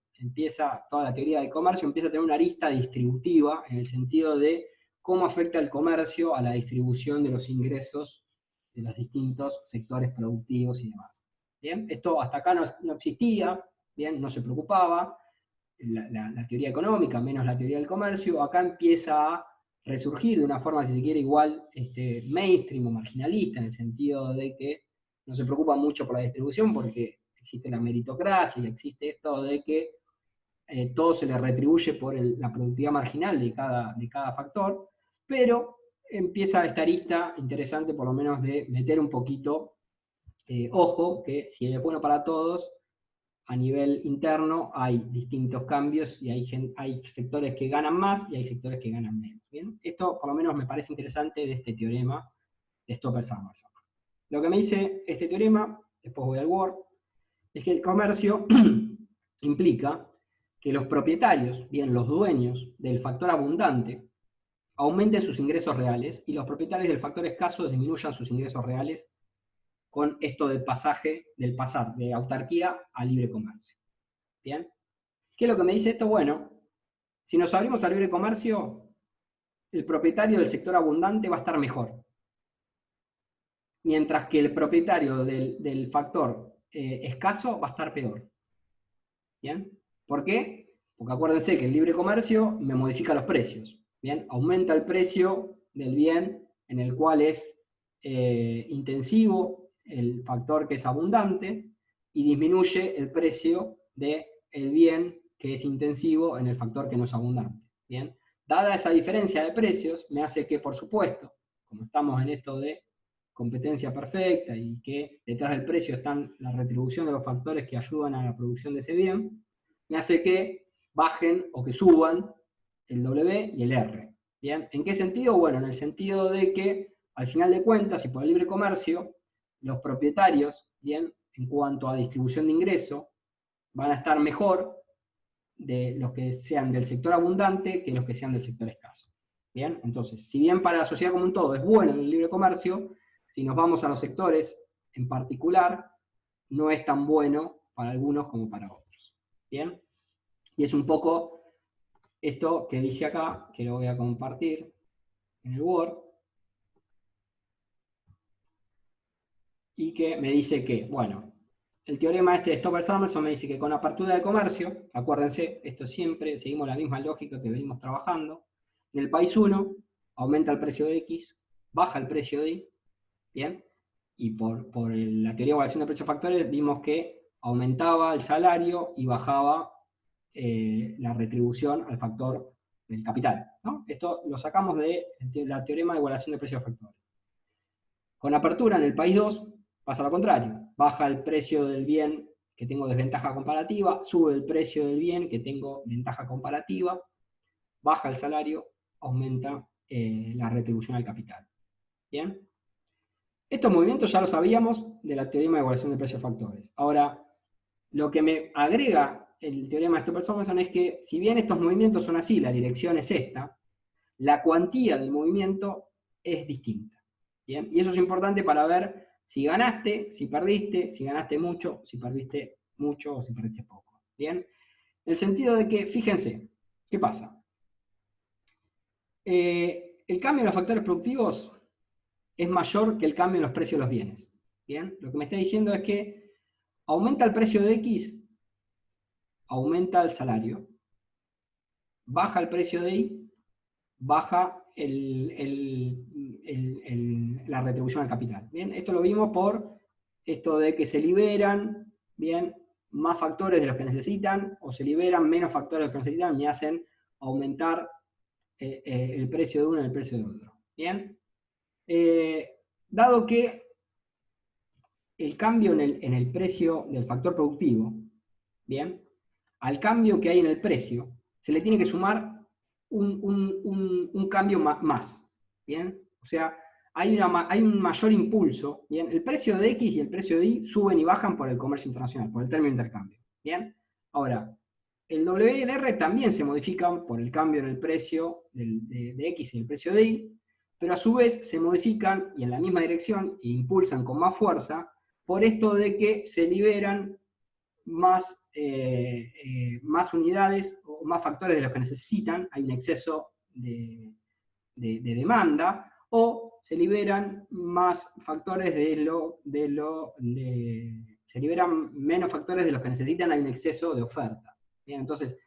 toda la teoría del comercio empieza a tener una arista distributiva, en el sentido de cómo afecta el comercio a la distribución de los ingresos de los distintos sectores productivos y demás. ¿Bien? Esto hasta acá no existía, ¿bien? No se preocupaba, la teoría económica, menos la teoría del comercio, acá empieza a resurgir de una forma, si se quiere, igual mainstream o marginalista, en el sentido de que no se preocupa mucho por la distribución porque existe la meritocracia y existe esto de que todo se le retribuye por la productividad marginal de cada factor, pero empieza esta arista interesante por lo menos de meter un poquito, ojo, que si es bueno para todos, a nivel interno hay distintos cambios y hay sectores que ganan más y hay sectores que ganan menos. ¿Bien? Esto por lo menos me parece interesante de este teorema de Stoffel-Samuelson. Lo que me dice este teorema, después voy al Word, es que el comercio implica que los propietarios, bien, los dueños del factor abundante, aumenten sus ingresos reales y los propietarios del factor escaso disminuyan sus ingresos reales con esto del pasar de autarquía a libre comercio. ¿Bien? ¿Qué es lo que me dice esto? Bueno, si nos abrimos al libre comercio, el propietario del sector abundante va a estar mejor. Mientras que el propietario del factor escaso va a estar peor. ¿Bien? ¿Por qué? Porque acuérdense que el libre comercio me modifica los precios. ¿Bien? Aumenta el precio del bien en el cual es intensivo el factor que es abundante y disminuye el precio del bien que es intensivo en el factor que no es abundante. ¿Bien? Dada esa diferencia de precios, me hace que, por supuesto, como estamos en esto de competencia perfecta y que detrás del precio están la retribución de los factores que ayudan a la producción de ese bien, me hace que bajen o que suban el W y el R. ¿Bien? ¿En qué sentido? Bueno, en el sentido de que, al final de cuentas, y por el libre comercio, los propietarios, ¿bien?, en cuanto a distribución de ingreso, van a estar mejor de los que sean del sector abundante que los que sean del sector escaso. ¿Bien? Entonces, si bien para la sociedad como un todo es bueno el libre comercio, si nos vamos a los sectores en particular, no es tan bueno para algunos como para otros. ¿Bien? Y es un poco esto que dice acá, que lo voy a compartir en el Word, y que me dice que, bueno, el teorema de Stoffel-Samuelson me dice que con apertura de comercio, acuérdense, esto siempre, seguimos la misma lógica que venimos trabajando, en el país 1 aumenta el precio de X, baja el precio de Y, ¿bien? Y por la teoría de evaluación de precios factores vimos que aumentaba el salario y bajaba la retribución al factor del capital, ¿no? Esto lo sacamos de la teorema de igualación de precios de factores. Con apertura en el país 2 pasa lo contrario. Baja el precio del bien que tengo desventaja comparativa, sube el precio del bien que tengo ventaja comparativa, baja el salario, aumenta la retribución al capital. ¿Bien? Estos movimientos ya los sabíamos de la teorema de igualación de precios de factores. Ahora, lo que me agrega el teorema de Stolper-Samuelson es que, si bien estos movimientos son así, la dirección es esta, la cuantía del movimiento es distinta. ¿Bien? Y eso es importante para ver si ganaste, si perdiste, si ganaste mucho, si perdiste mucho o si perdiste poco. ¿Bien? En el sentido de que, fíjense, ¿qué pasa? El cambio en los factores productivos es mayor que el cambio en los precios de los bienes. ¿Bien? Lo que me está diciendo es que aumenta el precio de X, aumenta el salario. Baja el precio de Y, baja la retribución al capital. ¿Bien? Esto lo vimos por esto de que se liberan, ¿bien?, más factores de los que necesitan, o se liberan menos factores de los que necesitan y hacen aumentar el precio de uno y el precio de otro. ¿Bien? Dado que el cambio en el precio del factor productivo, ¿bien?, al cambio que hay en el precio, se le tiene que sumar un cambio más. ¿Bien? O sea, hay un mayor impulso. ¿Bien? El precio de X y el precio de Y suben y bajan por el comercio internacional, por el término de intercambio. ¿Bien? Ahora, el W y el R también se modifican por el cambio en el precio de X y el precio de Y, pero a su vez se modifican, y en la misma dirección, e impulsan con más fuerza, por esto de que se liberan más unidades o más factores de los que necesitan, hay un exceso de demanda, o se liberan más factores se liberan menos factores de los que necesitan, hay un exceso de oferta. Bien, entonces,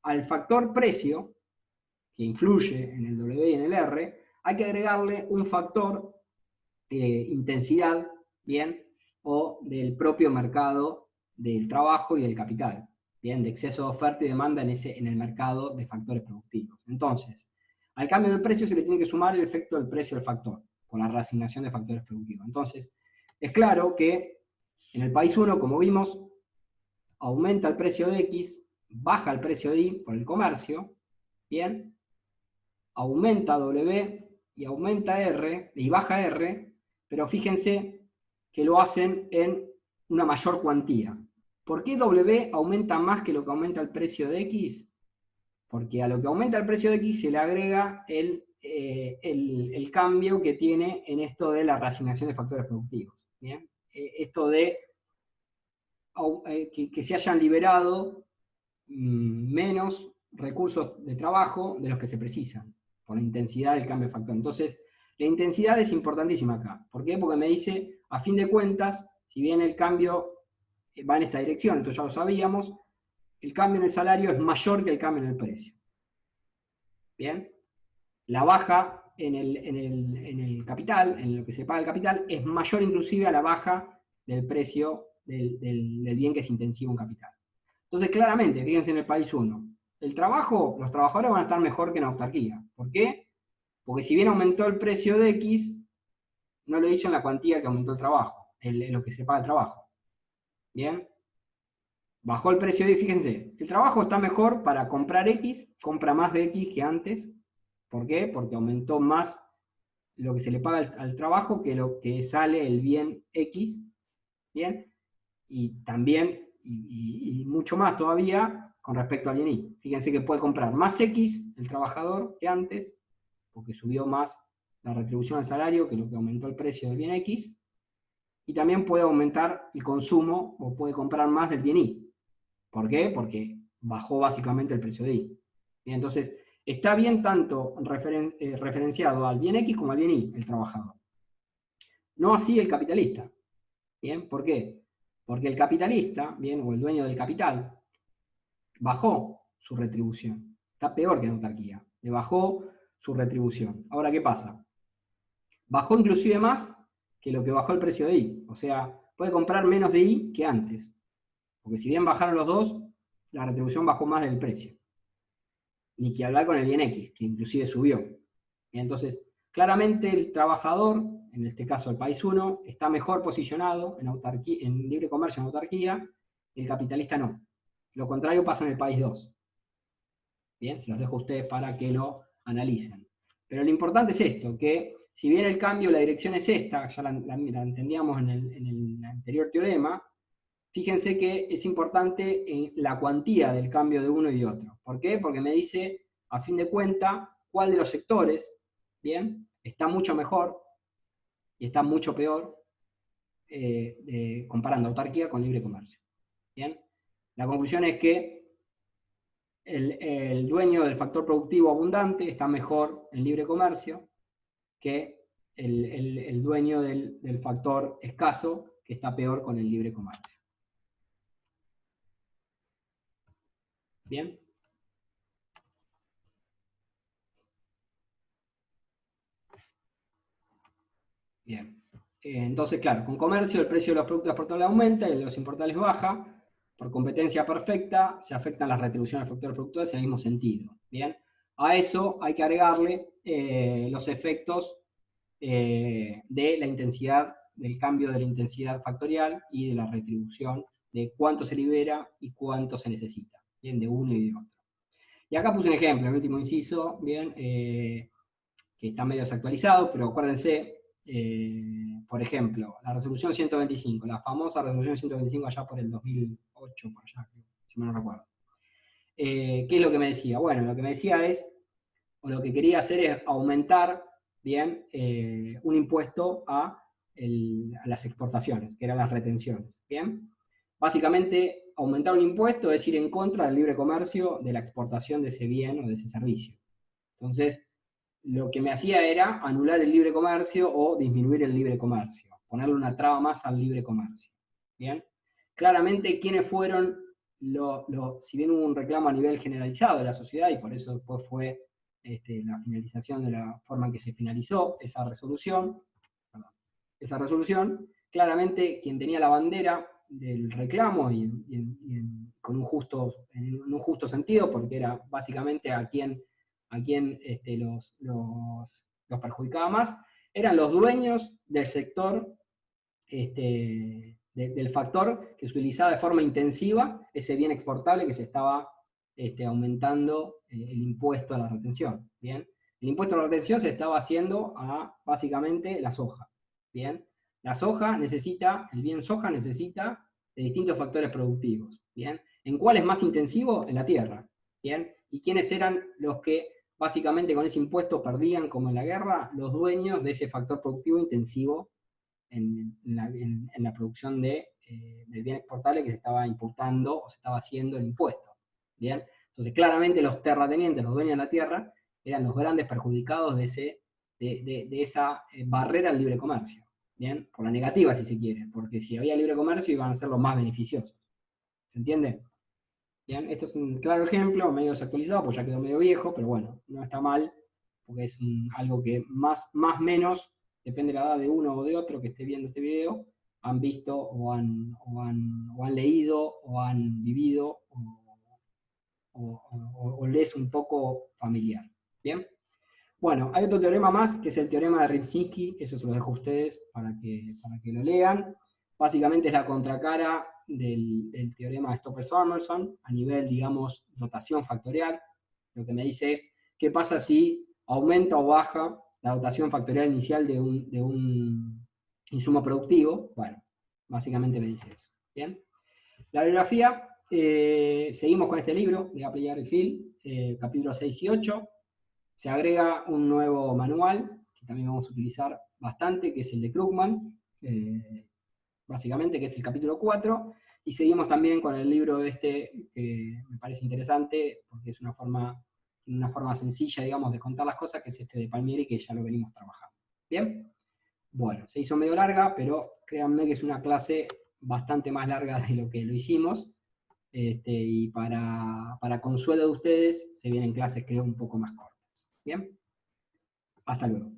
al factor precio, que influye en el W y en el R, hay que agregarle un factor intensidad, ¿bien?, o del propio mercado del trabajo y del capital, ¿bien?, de exceso de oferta y demanda en el mercado de factores productivos. Entonces, al cambio del precio se le tiene que sumar el efecto del precio del factor, por la reasignación de factores productivos. Entonces, es claro que en el país 1, como vimos, aumenta el precio de X, baja el precio de Y por el comercio, ¿bien?, aumenta W y aumenta R, y baja R, pero fíjense que lo hacen en una mayor cuantía. ¿Por qué W aumenta más que lo que aumenta el precio de X? Porque a lo que aumenta el precio de X se le agrega el cambio que tiene en esto de la reasignación de factores productivos. ¿Bien? Esto de que se hayan liberado menos recursos de trabajo de los que se precisan, por la intensidad del cambio de factor. Entonces, la intensidad es importantísima acá. ¿Por qué? Porque me dice, a fin de cuentas, si bien el cambio va en esta dirección, esto ya lo sabíamos, el cambio en el salario es mayor que el cambio en el precio. ¿Bien? La baja en el capital, en lo que se paga el capital, es mayor inclusive a la baja del precio del bien que es intensivo en capital. Entonces, claramente, fíjense en el país 1, los trabajadores van a estar mejor que en autarquía. ¿Por qué? Porque si bien aumentó el precio de X, no lo hizo en la cuantía que aumentó el trabajo, en lo que se paga el trabajo. ¿Bien? Bajó el precio de X, fíjense, el trabajo está mejor para comprar X, compra más de X que antes. ¿Por qué? Porque aumentó más lo que se le paga al trabajo que lo que sale el bien X. ¿Bien? Y también, y mucho más todavía, con respecto al bien Y. Fíjense que puede comprar más X el trabajador que antes, porque subió más la retribución al salario que lo que aumentó el precio del bien X, y también puede aumentar el consumo, o puede comprar más del bien Y. ¿Por qué? Porque bajó básicamente el precio de Y. Bien, entonces, está bien tanto referenciado al bien X como al bien Y, el trabajador. No así el capitalista. ¿Bien? ¿Por qué? Porque el capitalista, bien, o el dueño del capital, bajó su retribución. Está peor que en autarquía. Le bajó su retribución. Ahora, ¿qué pasa? Bajó inclusive más que lo que bajó el precio de Y. O sea, puede comprar menos de Y que antes. Porque si bien bajaron los dos, la retribución bajó más del precio. Ni que hablar con el bien X, que inclusive subió. Entonces, claramente el trabajador, en este caso el país 1, está mejor posicionado en libre comercio, en autarquía, el capitalista no. Lo contrario pasa en el país 2. Bien, se los dejo a ustedes para que lo analicen. Pero lo importante es esto, que si bien el cambio, la dirección es esta, ya la entendíamos en el anterior teorema, fíjense que es importante la cuantía del cambio de uno y de otro. ¿Por qué? Porque me dice, a fin de cuentas, cuál de los sectores, ¿bien?, está mucho mejor y está mucho peor comparando autarquía con libre comercio. ¿Bien? La conclusión es que el dueño del factor productivo abundante está mejor en libre comercio que el dueño del factor escaso, que está peor con el libre comercio. ¿Bien? Bien. Entonces, claro, con comercio el precio de los productos exportables aumenta y el de los importables baja. Por competencia perfecta se afectan las retribuciones de factores productores en el mismo sentido. Bien. A eso hay que agregarle los efectos de la intensidad, del cambio de la intensidad factorial y de la retribución, de cuánto se libera y cuánto se necesita, bien, de uno y de otro. Y acá puse un ejemplo, el último inciso, bien, que está medio desactualizado, pero acuérdense, por ejemplo, la resolución 125, la famosa resolución 125 allá por el 2008, por allá, si me no recuerdo. ¿Qué es lo que me decía? Bueno, lo que me decía es, o lo que quería hacer es aumentar, bien, un impuesto a las exportaciones, que eran las retenciones, bien. Básicamente, aumentar un impuesto es ir en contra del libre comercio de la exportación de ese bien o de ese servicio. Entonces, lo que me hacía era anular el libre comercio o disminuir el libre comercio, ponerle una traba más al libre comercio. ¿Bien? Claramente, ¿quiénes fueron si bien hubo un reclamo a nivel generalizado de la sociedad, y por eso después fue la finalización de la forma en que se finalizó esa resolución, claramente quien tenía la bandera del reclamo en un justo sentido, porque era básicamente a quien los perjudicaba más, eran los dueños del sector, del factor que se utilizaba de forma intensiva ese bien exportable que se estaba aumentando el impuesto a la retención. ¿Bien? El impuesto a la retención se estaba haciendo a básicamente la soja. ¿Bien? La soja necesita, el bien soja necesita de distintos factores productivos. ¿Bien? ¿En cuál es más intensivo? En la tierra. ¿Bien? ¿Y quiénes eran los que básicamente con ese impuesto perdían como en la guerra? Los dueños de ese factor productivo intensivo en la producción del bien exportable que se estaba importando o se estaba haciendo el impuesto. ¿Bien? Entonces, claramente los terratenientes, los dueños de la tierra, eran los grandes perjudicados de esa barrera al libre comercio. ¿Bien? Por la negativa, si se quiere, porque si había libre comercio iban a ser los más beneficiosos. ¿Se entiende? Bien, esto es un claro ejemplo, medio desactualizado, pues ya quedó medio viejo, pero bueno, no está mal, porque es algo que más o menos, depende de la edad de uno o de otro que esté viendo este video, han visto o han leído o han vivido o les es un poco familiar. ¿Bien? Bueno, hay otro teorema más, que es el teorema de Ripsinski, eso se lo dejo a ustedes para que lo lean. Básicamente es la contracara del teorema de Stoper-Samuelson, a nivel, digamos, dotación factorial. Lo que me dice es, ¿qué pasa si aumenta o baja la dotación factorial inicial de un insumo productivo? Bueno, básicamente me dice eso. ¿Bien? La bibliografía, seguimos con este libro de Apply Field, capítulos 6 y 8. Se agrega un nuevo manual, que también vamos a utilizar bastante, que es el de Krugman, básicamente, que es el capítulo 4, y seguimos también con el libro que me parece interesante, porque es una forma sencilla, digamos, de contar las cosas, que es este de Palmieri, que ya lo venimos trabajando. ¿Bien? Bueno, se hizo medio larga, pero créanme que es una clase bastante más larga de lo que lo hicimos, y para consuelo de ustedes, se vienen clases, creo, un poco más cortas. ¿Bien? Hasta luego.